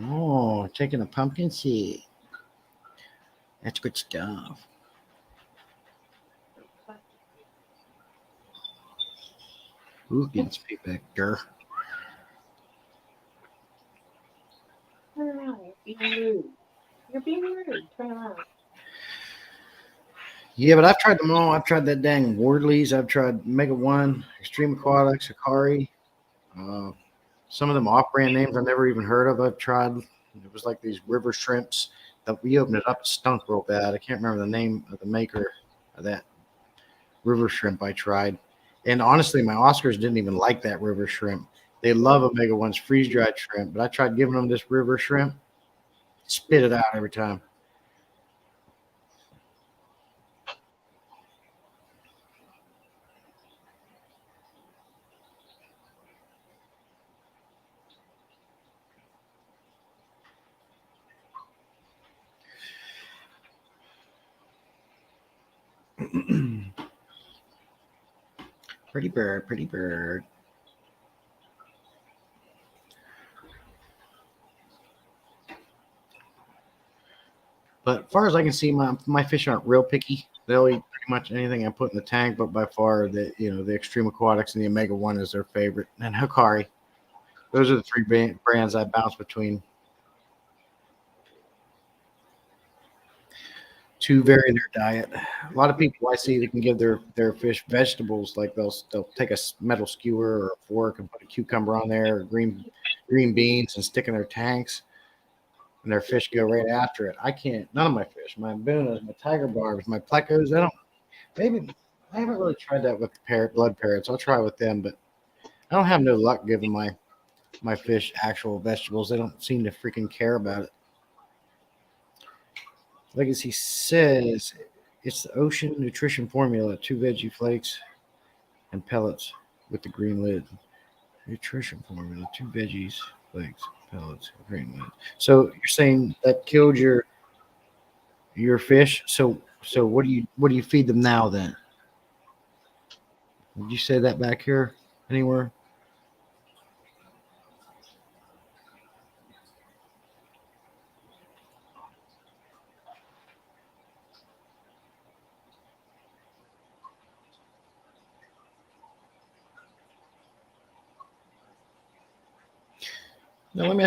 Oh, taking a pumpkin seed. That's good stuff. Ooh, getting some feedback there. Turn around. You're being rude. You're being rude. Turn around. Yeah, but I've tried them all. I've tried that dang Wardley's. I've tried Mega One, Extreme Aquatics, Akari. Uh, some of them off-brand names I never even heard of. I've tried. It was like these river shrimps that we opened it up. It stunk real bad. I can't remember the name of the maker of that river shrimp I tried. And honestly, my Oscars didn't even like that river shrimp. They love Omega One's freeze-dried shrimp, but I tried giving them this river shrimp. Spit it out every time. Pretty bird, pretty bird. But as far as I can see, my fish aren't real picky. They'll eat pretty much anything I put in the tank. But by far, the Extreme Aquatics and the Omega One is their favorite, and Hikari. Those are the three brands I bounce between. To vary their diet. A lot of people I see that can give their fish vegetables, like they'll take a metal skewer or a fork and put a cucumber on there, or green beans, and stick in their tanks, and their fish go right after it. I can't. None of my fish, my bonas, my tiger barbs, my plecos, I don't. Maybe I haven't really tried that with blood parrots. I'll try with them, but I don't have no luck giving my fish actual vegetables. They don't seem to freaking care about it. Legacy says it's the Ocean Nutrition Formula, 2 veggie flakes and pellets with the green lid. Nutrition formula, 2 veggies, flakes, pellets, green lid. So you're saying that killed your fish. So what do you feed them now then? Did you say that back here anywhere? Now let me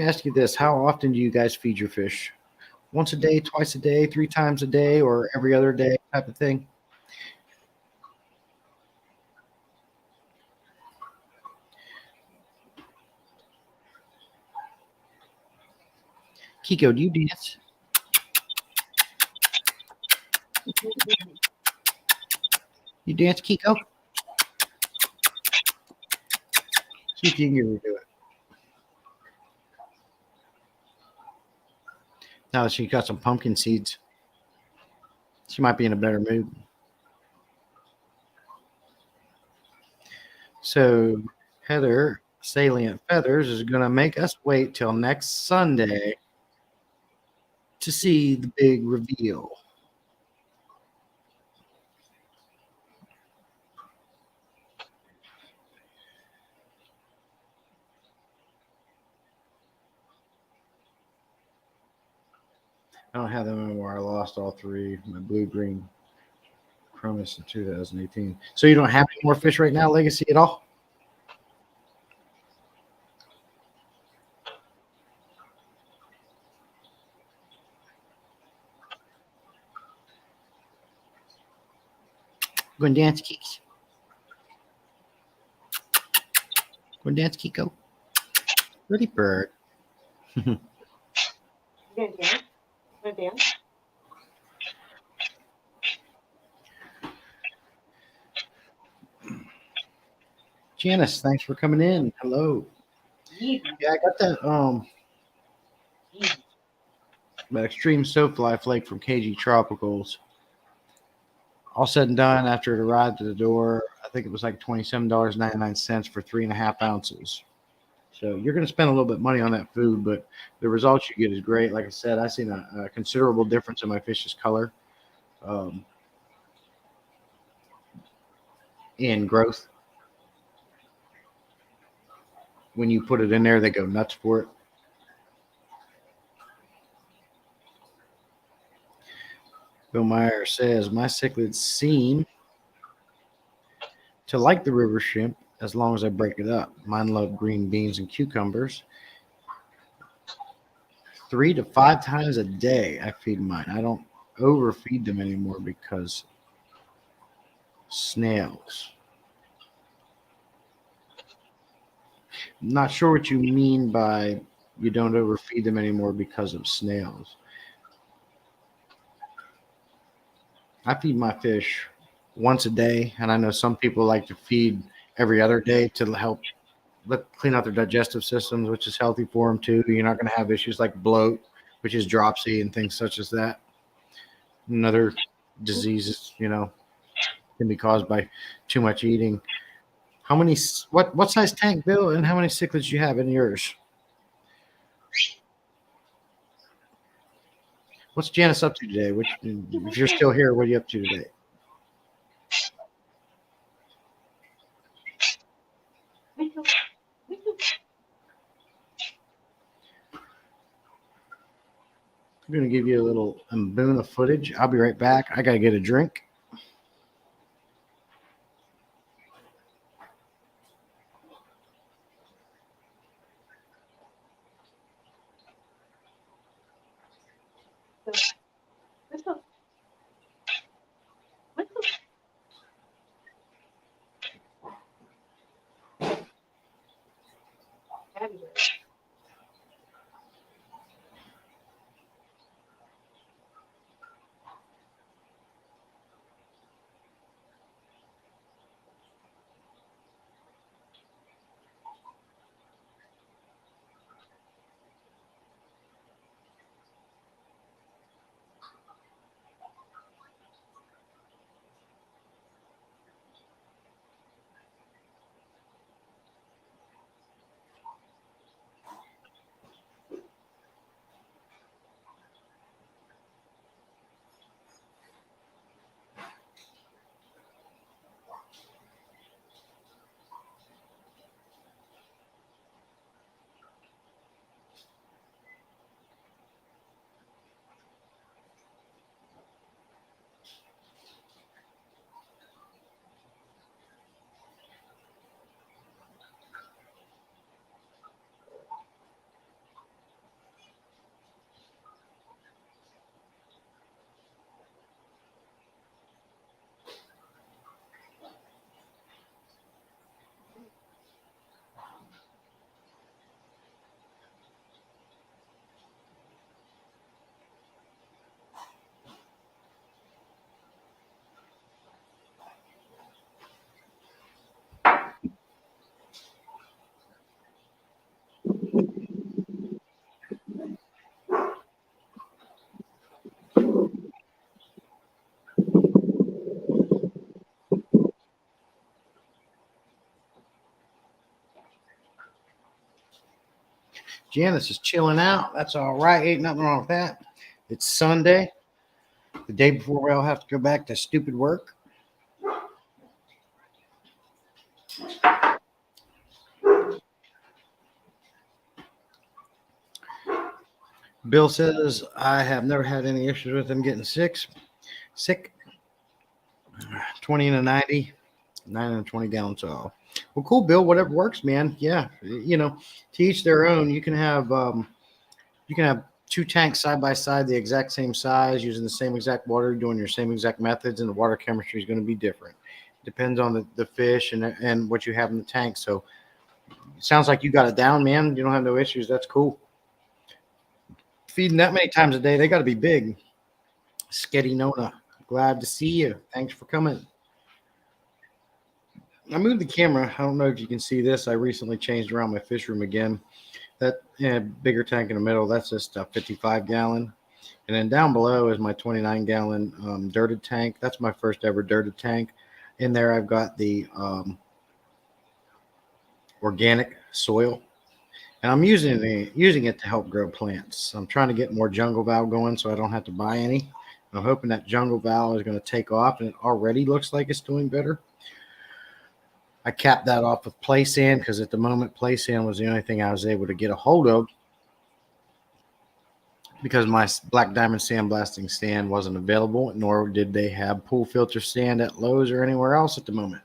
ask you this: how often do you guys feed your fish? Once a day, twice a day, 3 times a day, or every other day type of thing? Kiko, do you dance? You dance, Kiko? See if you can get her to do it. Now that she got some pumpkin seeds, she might be in a better mood. So Heather Salient Feathers is going to make us wait till next Sunday to see the big reveal. I don't have them anymore. I lost all three. My blue green chromis in 2018. So you don't have any more fish right now, Legacy at all? Go and dance, Kiki. Go and dance, Kiko. Pretty bird. You gonna dance? Wanna dance? Janice, thanks for coming in. Hello. Yeet. Yeah, I got that extreme soap fly flake from KG Tropicals. All said and done, after it arrived at the door, I think it was like $27.99 for 3.5 ounces. So you're going to spend a little bit of money on that food, but the results you get is great. Like I said, I've seen a considerable difference in my fish's color and growth. When you put it in there, they go nuts for it. Bill Meyer says, my cichlids seem to like the river shrimp as long as I break it up. Mine love green beans and cucumbers. 3 to 5 times a day I feed mine. I don't overfeed them anymore because snails. I'm not sure what you mean by you don't overfeed them anymore because of snails. I feed my fish once a day, and I know some people like to feed every other day to help clean out their digestive systems, which is healthy for them too. You're not going to have issues like bloat, which is dropsy and things such as that. And other diseases, can be caused by too much eating. How many? What size tank, Bill? And how many cichlids do you have in yours? What's Janice up to today? If you're still here, what are you up to today? Wiggle, wiggle. I'm going to give you a little Mbuna footage. I'll be right back. I got to get a drink. Wiggle, wiggle. Fabulous. Janice is chilling out. That's all right. Ain't nothing wrong with that. It's Sunday, the day before we all have to go back to stupid work. Bill says, I have never had any issues with them getting sick. 20 and a 90, 9 and a 20 gallon tall. Well, cool, Bill. Whatever works, man. Yeah, to each their own. You can have two tanks side by side, the exact same size, using the same exact water, doing your same exact methods, and the water chemistry is going to be different. Depends on the fish and what you have in the tank. So it sounds like you got it down, man. You don't have no issues. That's cool. Feeding that many times a day, they got to be big. Sketty Nona, glad to see you. Thanks for coming. I moved the camera. I don't know if you can see this. I recently changed around my fish room again. That bigger tank in the middle, that's just a 55 gallon. And then down below is my 29 gallon dirted tank. That's my first ever dirted tank. In there, I've got the organic soil. And I'm using it to help grow plants. I'm trying to get more jungle val going so I don't have to buy any. I'm hoping that jungle val is going to take off, and it already looks like it's doing better. I capped that off with play sand because at the moment play sand was the only thing I was able to get a hold of because my black diamond sandblasting sand wasn't available, nor did they have pool filter sand at Lowe's or anywhere else at the moment.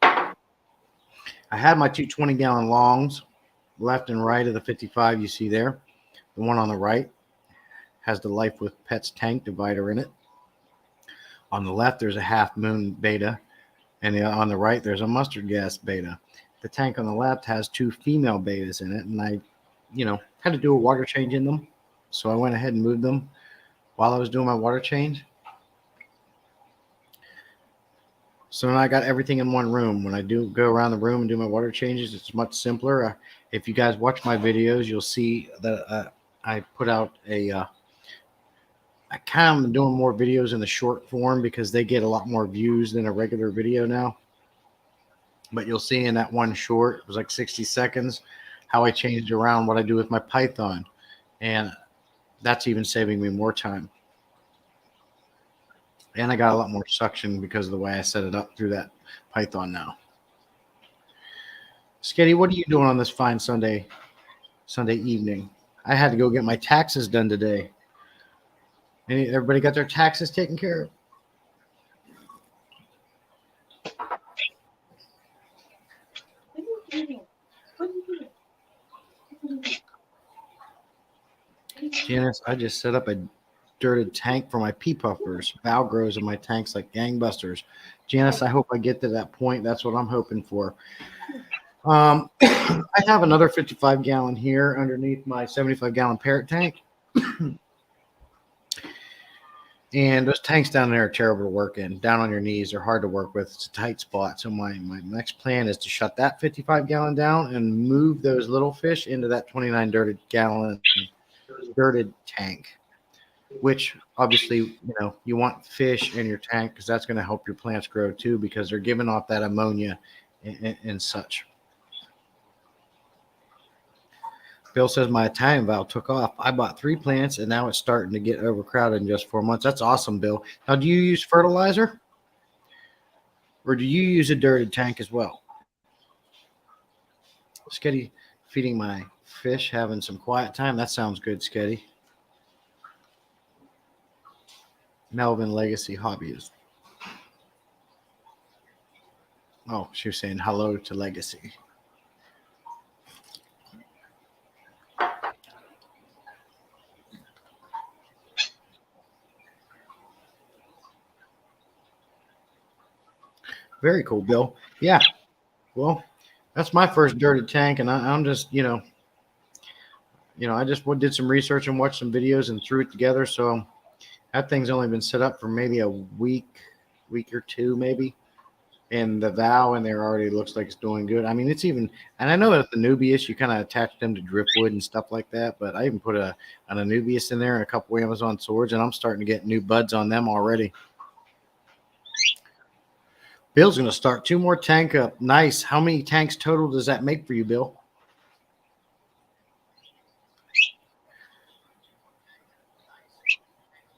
I had my two 20-gallon longs left and right of the 55 you see there. The one on the right has the Life with Pets tank divider in it. On the left, there's a half moon beta, and on the right, there's a mustard gas beta. The tank on the left has two female betas in it, and I, had to do a water change in them. So I went ahead and moved them while I was doing my water change. So now I got everything in one room. When I do go around the room and do my water changes, it's much simpler. If you guys watch my videos, you'll see that I put out I kind of doing more videos in the short form because they get a lot more views than a regular video now. But you'll see in that one short, it was like 60 seconds, how I changed around what I do with my Python. And that's even saving me more time. And I got a lot more suction because of the way I set it up through that Python now. Sketty, what are you doing on this fine Sunday evening? I had to go get my taxes done today. Everybody got their taxes taken care of? What are you eating? What are you eating? Janice, I just set up a dirted tank for my pea puffers. Val grows in my tanks like gangbusters. Janice, I hope I get to that point. That's what I'm hoping for. I have another 55 gallon here underneath my 75 gallon parrot tank. And those tanks down there are terrible to work in. Down on your knees, they're hard to work with. It's a tight spot. So my next plan is to shut that 55 gallon down and move those little fish into that 29 dirted tank, which obviously, you want fish in your tank because that's going to help your plants grow too because they're giving off that ammonia and such. Bill says my Italian valve took off. I bought 3 plants and now it's starting to get overcrowded in just 4 months. That's awesome, Bill. Now, do you use fertilizer or do you use a dirted tank as well? Sketty feeding my fish, having some quiet time. That sounds good, Sketty. Melvin Legacy Hobbies. Oh, she was saying hello to Legacy. Very cool, Bill. Yeah. Well, that's my first dirted tank, and I'm just, I just did some research and watched some videos and threw it together. So that thing's only been set up for maybe a week or two, maybe. And the valve in there already looks like it's doing good. I mean, it's even, and I know that the Anubias, you kind of attach them to driftwood and stuff like that, but I even put an Anubias in there and a couple Amazon swords, and I'm starting to get new buds on them already. Bill's going to start 2 more tank up. Nice. How many tanks total does that make for you, Bill?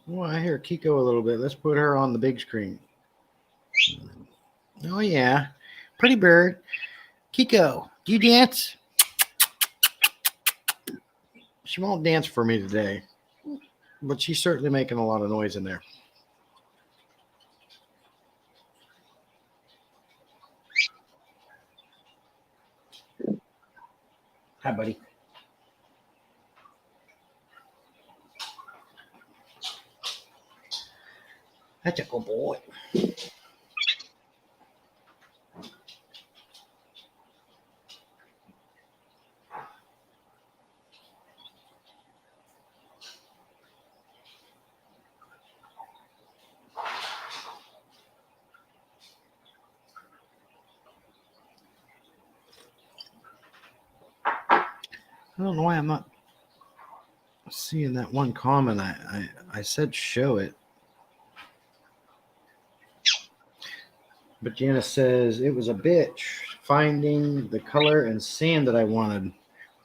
Well, I hear Kiko a little bit. Let's put her on the big screen. Oh, yeah. Pretty bird. Kiko, do you dance? She won't dance for me today, but she's certainly making a lot of noise in there. Hi, buddy. That's a good boy. I don't know why I'm not seeing that one comment. I said show it. But Janice says it was a bitch finding the color and sand that I wanted.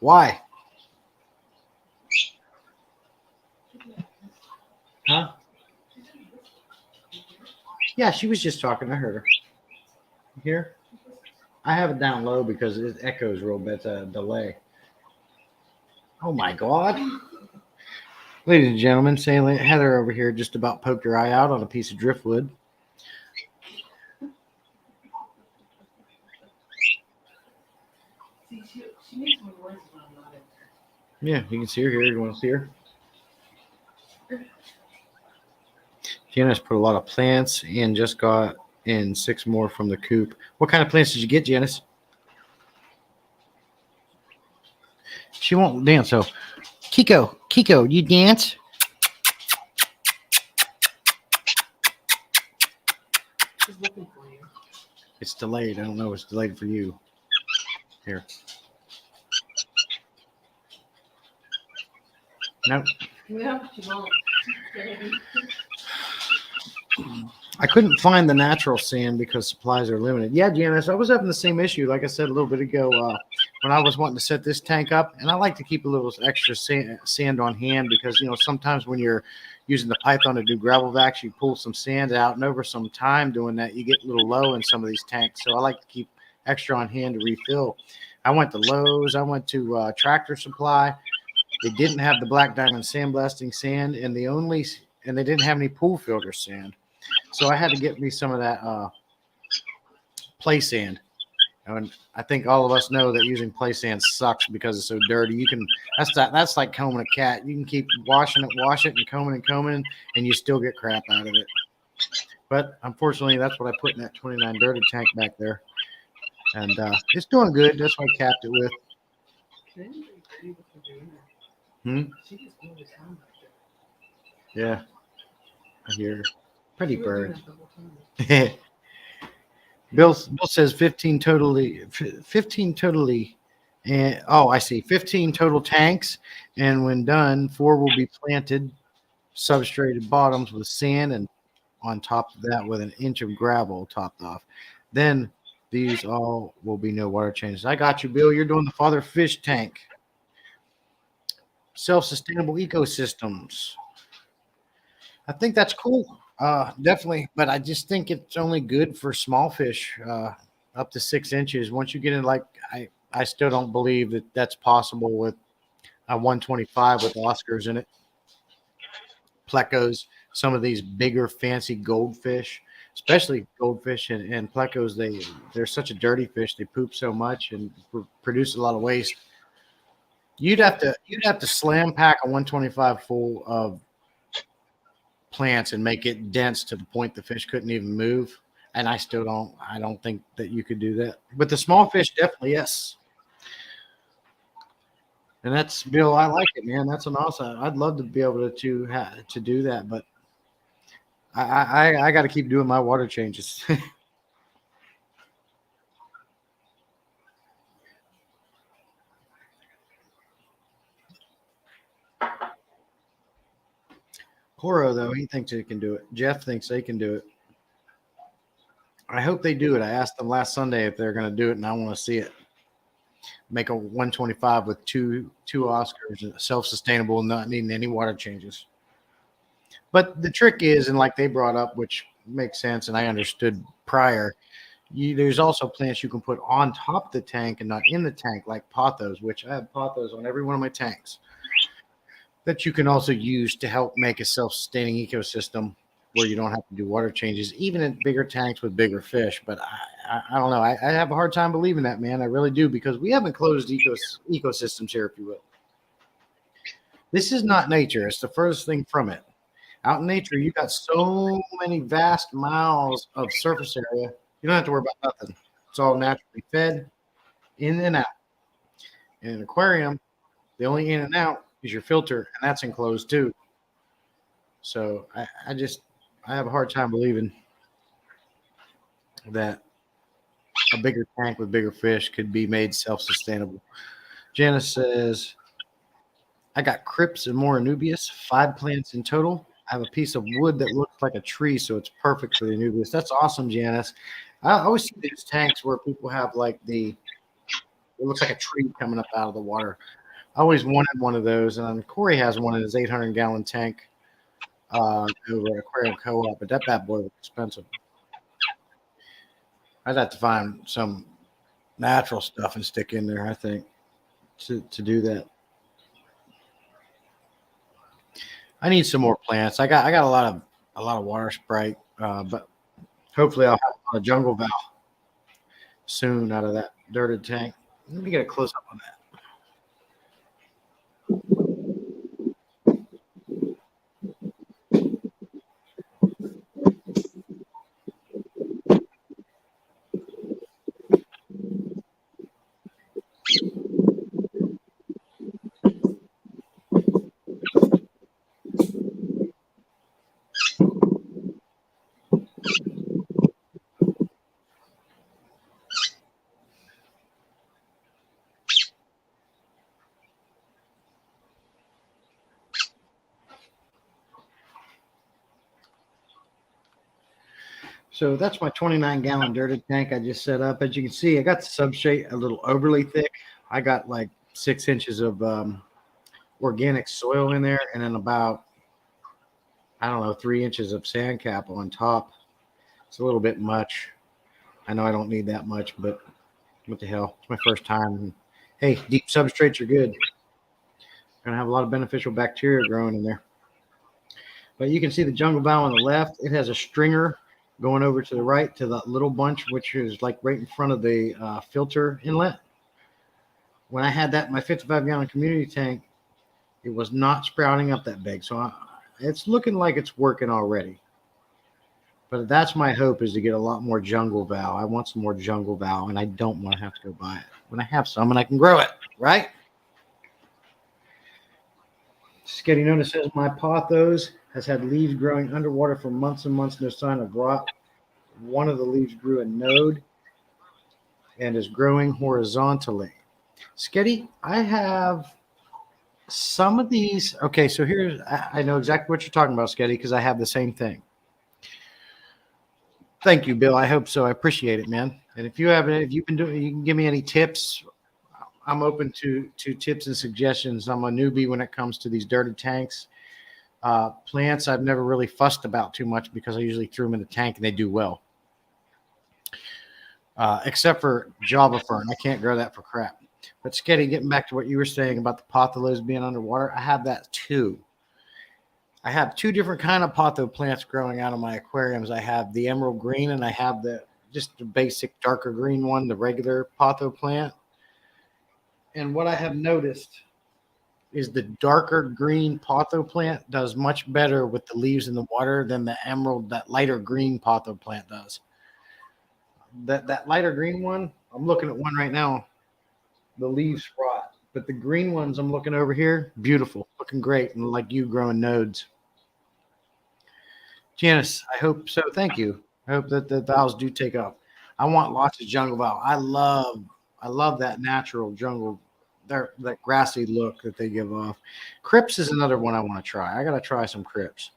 Why? Huh? Yeah, she was just talking. I heard her. You hear? I have it down low because it echoes real bit. It's a delay. Oh my God. Ladies and gentlemen, Salient Heather over here just about poked her eye out on a piece of driftwood. See, she makes more noise when I'm not in there. Yeah, you can see her here. You want to see her? Janice put a lot of plants and just got in 6 more from the coop. What kind of plants did you get, Janice? She won't dance, so Kiko, you dance? She's looking for you. It's delayed. I don't know. It's delayed for you. Here. Nope. No, she won't. I couldn't find the natural sand because supplies are limited. Yeah, Janice, I was having the same issue. Like I said a little bit ago, when I was wanting to set this tank up, and I like to keep a little extra sand on hand because, you know, sometimes when you're using the Python to do gravel vacs, you pull some sand out, and over some time doing that, you get a little low in some of these tanks. So I like to keep extra on hand to refill. I went to Lowe's. I went to Tractor Supply. They didn't have the black diamond sandblasting sand, and they didn't have any pool filter sand. So I had to get me some of that play sand. And I think all of us know that using play sand sucks because it's so dirty. That's like combing a cat. You can keep wash it, and combing, and you still get crap out of it. But unfortunately, that's what I put in that 29 dirty tank back there. And it's doing good. That's what I capped it with. Can anybody see what they're doing Hmm? She just moved his hand like that. Yeah. I hear her. Pretty She was doing bird. that the whole time. Bill says 15 totally, and I see 15 total tanks, and when done, 4 will be planted, substrated bottoms with sand, and on top of that with an inch of gravel topped off. Then these all will be no water changes. I got you, Bill. You're doing the father fish tank. Self-sustainable ecosystems. I think that's cool. Definitely, but I just think it's only good for small fish, up to 6 inches. Once you get in, like I still don't believe that that's possible with a 125 with Oscars in it, plecos, some of these bigger fancy goldfish, especially goldfish and plecos. They're such a dirty fish. They poop so much and produce a lot of waste. You'd have to slam pack a 125 full of plants and make it dense to the point the fish couldn't even move. And I don't think that you could do that. But the small fish, definitely, yes. And that's Bill. I like it, man. That's an awesome. I'd love to be able to do that, but I got to keep doing my water changes. Coro, though, he thinks he can do it. Jeff thinks they can do it. I hope they do it. I asked them last Sunday if they're going to do it, and I want to see it. Make a 125 with two Oscars, self-sustainable, not needing any water changes. But the trick is, and like they brought up, which makes sense, and I understood prior, there's also plants you can put on top of the tank and not in the tank, like pothos, which I have pothos on every one of my tanks. that you can also use to help make a self-sustaining ecosystem where you don't have to do water changes, even in bigger tanks with bigger fish. But I don't know. I have a hard time believing that, man. I really do, because we haven't closed ecosystems here, if you will. This is not nature. It's the furthest thing from it. Out in nature, you got so many vast miles of surface area. You don't have to worry about nothing. It's all naturally fed in and out. In an aquarium, the only in and out is your filter, and that's enclosed too. So I have a hard time believing that a bigger tank with bigger fish could be made self-sustainable. Janice says, I got crypts and more anubias, 5 plants in total. I have a piece of wood that looks like a tree, so it's perfect for the anubias. That's awesome, Janice. I always see these tanks where people have like it looks like a tree coming up out of the water. I always wanted one of those, and Corey has one in his 800-gallon tank over at Aquarium Co-op, but that bad boy was expensive. I'd have to find some natural stuff and stick in there, I think, to do that. I need some more plants. I got a lot of water sprite, but hopefully I'll have a lot of jungle val soon out of that dirted tank. Let me get a close up on that. So that's my 29-gallon dirted tank I just set up. As you can see, I got the substrate a little overly thick. I got like 6 inches of organic soil in there, and then about, I don't know, 3 inches of sand cap on top. It's a little bit much. I know I don't need that much, but what the hell? It's my first time. Hey, deep substrates are good. Gonna have a lot of beneficial bacteria growing in there. But you can see the jungle val on the left. It has a stringer going over to the right to the little bunch, which is like right in front of the filter inlet. When I had that in my 55-gallon community tank, it was not sprouting up that big. So it's looking like it's working already. But that's my hope, is to get a lot more jungle val. I want some more jungle val, and I don't want to have to go buy it. When I have some and I can grow it, right? Sketty Nona says, my pothos has had leaves growing underwater for months and months, no sign of rot. One of the leaves grew a node and is growing horizontally. Sketty, I have some of these. Okay, so I know exactly what you're talking about, Sketty, because I have the same thing. Thank you, Bill. I hope so. I appreciate it, man. And if you've been doing, you can give me any tips. I'm open to tips and suggestions. I'm a newbie when it comes to these dirted tanks. Plants I've never really fussed about too much, because I usually threw them in the tank and they do well. Except for Java fern. I can't grow that for crap. But Sketty, getting back to what you were saying about the potholos being underwater, I have that too. I have 2 different kind of potho plants growing out of my aquariums. I have the emerald green, and I have just the basic darker green one, the regular potho plant. And what I have noticed is the darker green potho plant does much better with the leaves in the water than the emerald, that lighter green potho plant does. That lighter green one, I'm looking at one right now. The leaves rot, but the green ones I'm looking over here, beautiful, looking great, and like you, growing nodes. Janice, I hope so. Thank you. I hope that the vals do take off. I want lots of jungle val. I love that natural jungle, that grassy look that they give off. Crypts is another one I want to try. I got to try some crypts.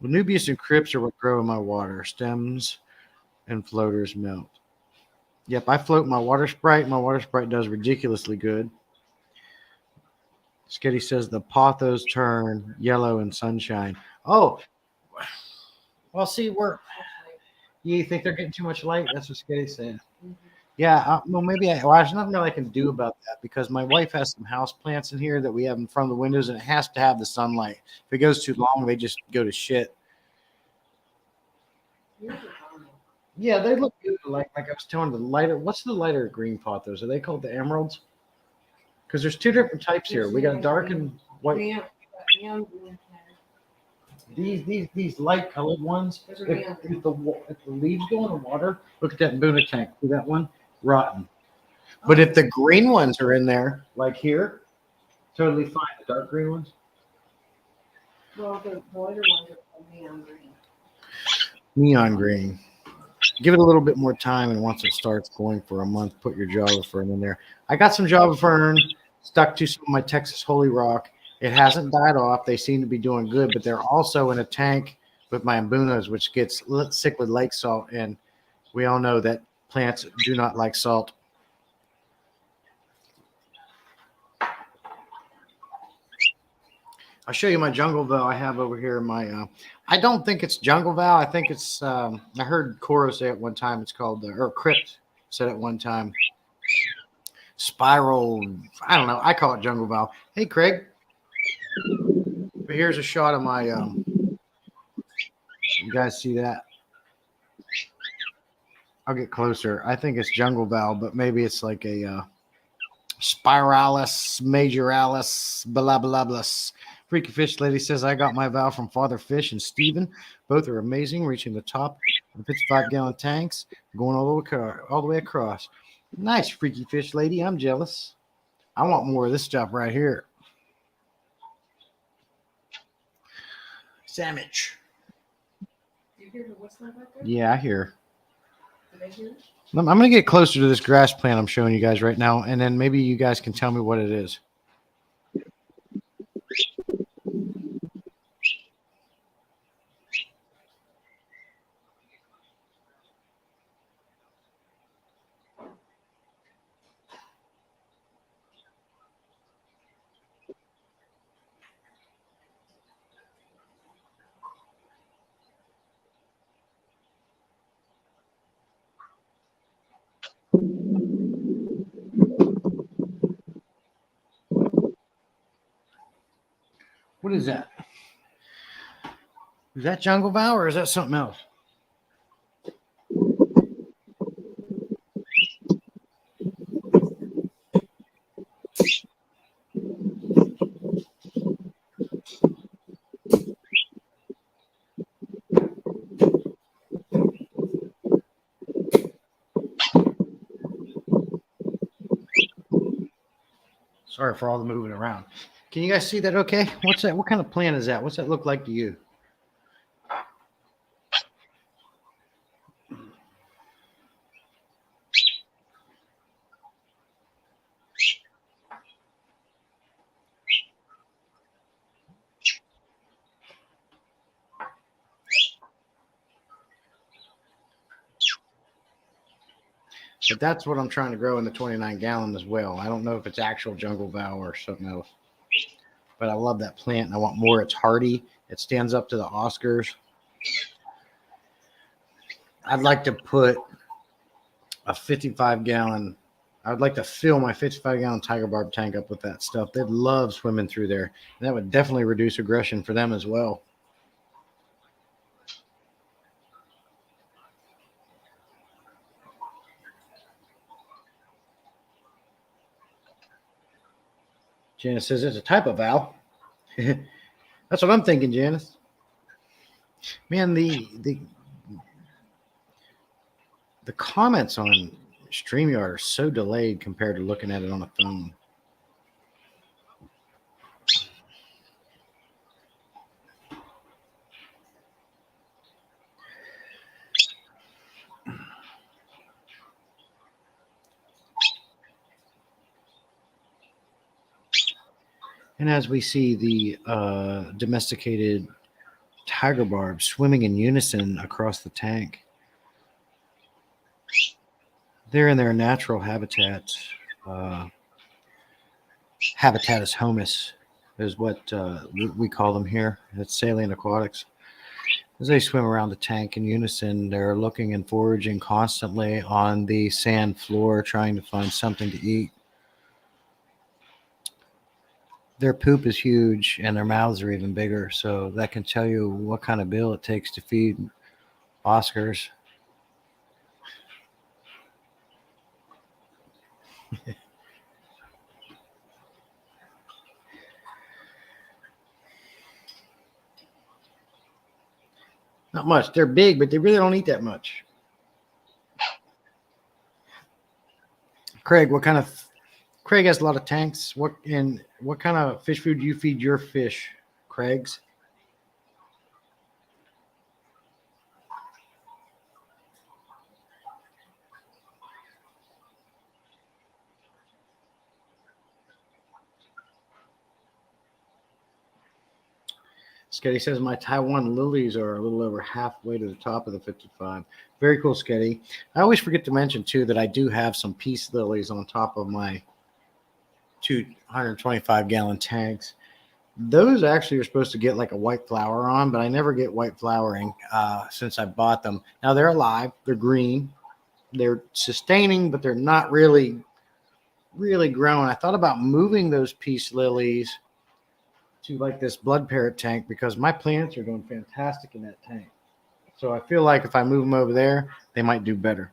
Nubius and crypts are what grow in my water. Stems and floaters melt. Yep, I float my water sprite. My water sprite does ridiculously good. Sketty says the pothos turn yellow in sunshine. Oh, well, see, you think they're getting too much light? That's what Sketty's saying. Yeah, well, maybe well, there's nothing that I can do about that because my wife has some house plants in here that we have in front of the windows, and it has to have the sunlight. If it goes too long, they just go to shit. Yours are fine. Yeah, they look good. Like I was telling the lighter. What's the lighter green pot? Those are they called the emeralds? Because there's two different types here. We got dark and white. Neon green. These light colored ones. Those are If, neon if the leaves go in the water, look at that Boona tank. See that one? Rotten. But if the green ones are in there, like here, totally fine. The dark green ones. Well, the lighter ones are called neon green. Neon green. Give it a little bit more time, and once it starts going for a month, put your Java fern in there. I got some Java fern stuck to some of my Texas Holy Rock. It hasn't died off. They seem to be doing good, but they're also in a tank with my Mbunas, which gets cichlid lake salt, and we all know that plants do not like salt. I'll show you my jungle val I have over here in my. I don't think it's jungle val. I think it's. I heard Coro say at one time it's called, or Crypt said at one time. Spiral. I don't know. I call it jungle val. Hey, Craig. But here's a shot of my. You guys see that? I'll get closer. I think it's jungle val, but maybe it's like a spiralis majoralis blah blah blah. Freaky Fish Lady says, I got my vow from Father Fish and Steven. Both are amazing, reaching the top of the 55-gallon tanks, going all the way across. Nice, Freaky Fish Lady. I'm jealous. I want more of this stuff right here. Sandwich. Do you hear the whistling back there? Yeah, I hear. Do they hear it? I'm going to get closer to this grass plant I'm showing you guys right now, and then maybe you guys can tell me what it is. What is that? Is that jungle vow or is that something else? Sorry for all the moving around. Can you guys see that okay? What's that? What kind of plant is that? What's that look like to you? But that's what I'm trying to grow in the 29-gallon as well. I don't know if it's actual jungle vow or something else. But I love that plant and I want more. It's hardy. It stands up to the Oscars. I'd like to put a 55-gallon. I would like to fill my 55-gallon tiger barb tank up with that stuff. They'd love swimming through there. And that would definitely reduce aggression for them as well. Janice says it's a type of vow. That's what I'm thinking, Janice. Man, the comments on StreamYard are so delayed compared to looking at it on a phone. And as we see the domesticated tiger barb swimming in unison across the tank, they're in their natural habitat. Habitatus homus is what we call them here at Salient Aquatics. As they swim around the tank in unison, they're looking and foraging constantly on the sand floor, trying to find something to eat. Their poop is huge and their mouths are even bigger, so that can tell you what kind of bill it takes to feed Oscars. Not much. They're big, but they really don't eat that much. Craig, Craig has a lot of tanks. What kind of fish food do you feed your fish, Craig's? Sketty says my Taiwan lilies are a little over halfway to the top of the 55. Very cool, Sketty. I always forget to mention too that I do have some peace lilies on top of my 225-gallon tanks. Those actually are supposed to get like a white flower on, but I never get white flowering since I bought them. Now they're alive. They're green. They're sustaining, but they're not really growing. I thought about moving those peace lilies to like this blood parrot tank because my plants are doing fantastic in that tank. So I feel like if I move them over there, they might do better.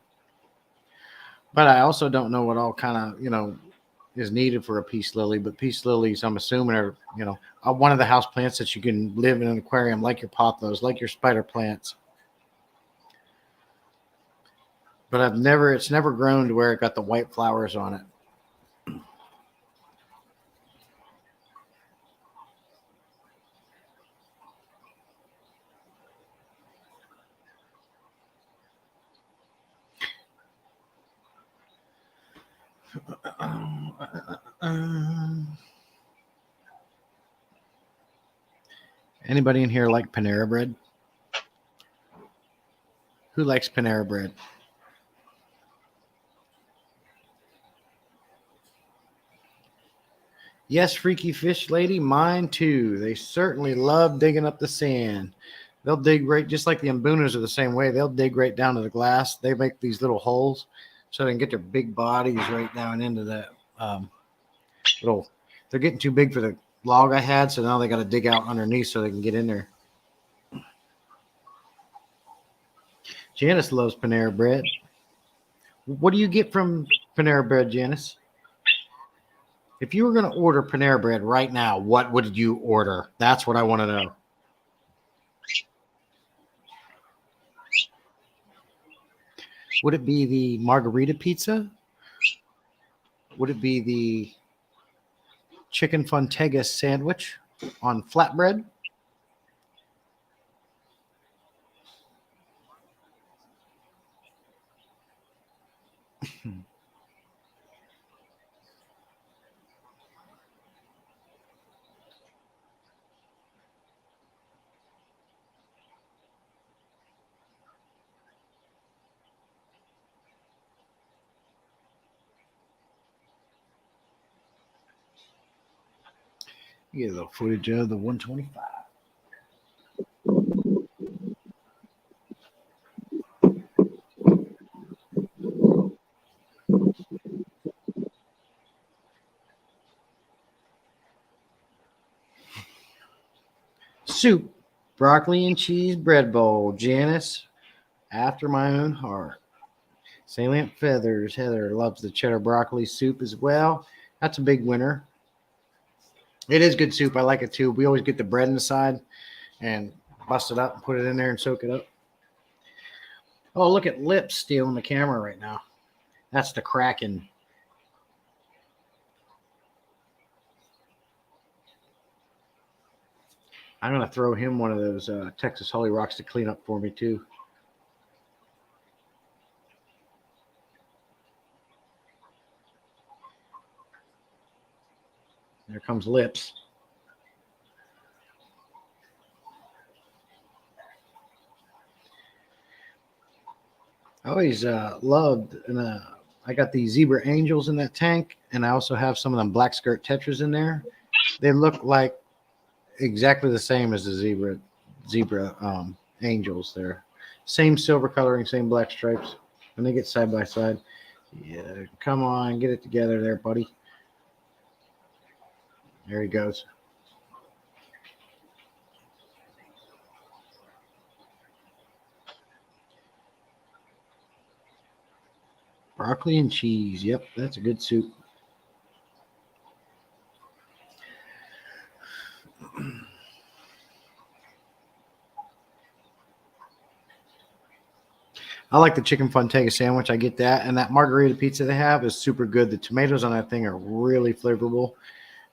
But I also don't know what all kind of, is needed for a peace lily. But peace lilies, I'm assuming, are, one of the house plants that you can live in an aquarium like your pothos, like your spider plants. But it's never grown to where it got the white flowers on it. Anybody in here like Panera bread? Who likes Panera bread? Yes, freaky fish lady, mine too. They certainly love digging up the sand. They'll dig right, just like the mbunas are the same way. They'll dig right down to the glass. They make these little holes so they can get their big bodies right down into that little. They're getting too big for the log I had, so now they got to dig out underneath so they can get in there. Janice loves Panera bread. What do you get from Panera bread, Janice? If you were going to order Panera bread right now, what would you order? That's what I want to know. Would it be the margarita pizza? Would it be the chicken Fontegas sandwich on flatbread? Get a little footage of the 125. Soup, broccoli and cheese bread bowl. Janice, after my own heart. Salient feathers. Heather loves the cheddar broccoli soup as well. That's a big winner. It is good soup. I like it too. We always get the bread inside and bust it up and put it in there and soak it up. Oh, look at Lips stealing the camera right now. That's the Kraken. I'm going to throw him one of those Texas Holy Rocks to clean up for me too. There comes Lips. I always loved, and I got these zebra angels in that tank, and I also have some of them black skirt tetras in there. They look like exactly the same as the zebra angels there. Same silver coloring, same black stripes. When they get side by side. Yeah, come on, get it together there, buddy. There he goes. Broccoli and cheese. Yep, that's a good soup. I like the chicken Fontega sandwich. I get that. And that margarita pizza they have is super good. The tomatoes on that thing are really flavorful.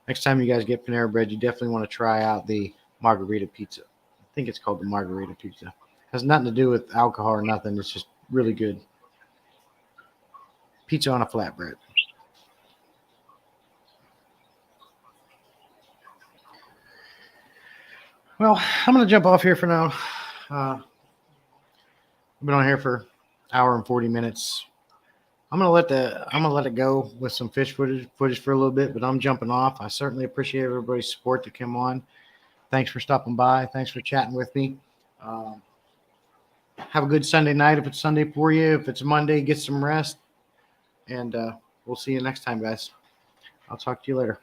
Next time you guys get Panera Bread, you definitely want to try out the margarita pizza. I think it's called the margarita pizza. Has nothing to do with alcohol or nothing. It's just really good. Pizza on a flatbread. Well, I'm going to jump off here for now. I've been on here for an hour and 40 minutes. I'm gonna let it go with some fish footage for a little bit, but I'm jumping off. I certainly appreciate everybody's support that came on. Thanks for stopping by. Thanks for chatting with me. Have a good Sunday night if it's Sunday for you. If it's Monday, get some rest. And we'll see you next time, guys. I'll talk to you later.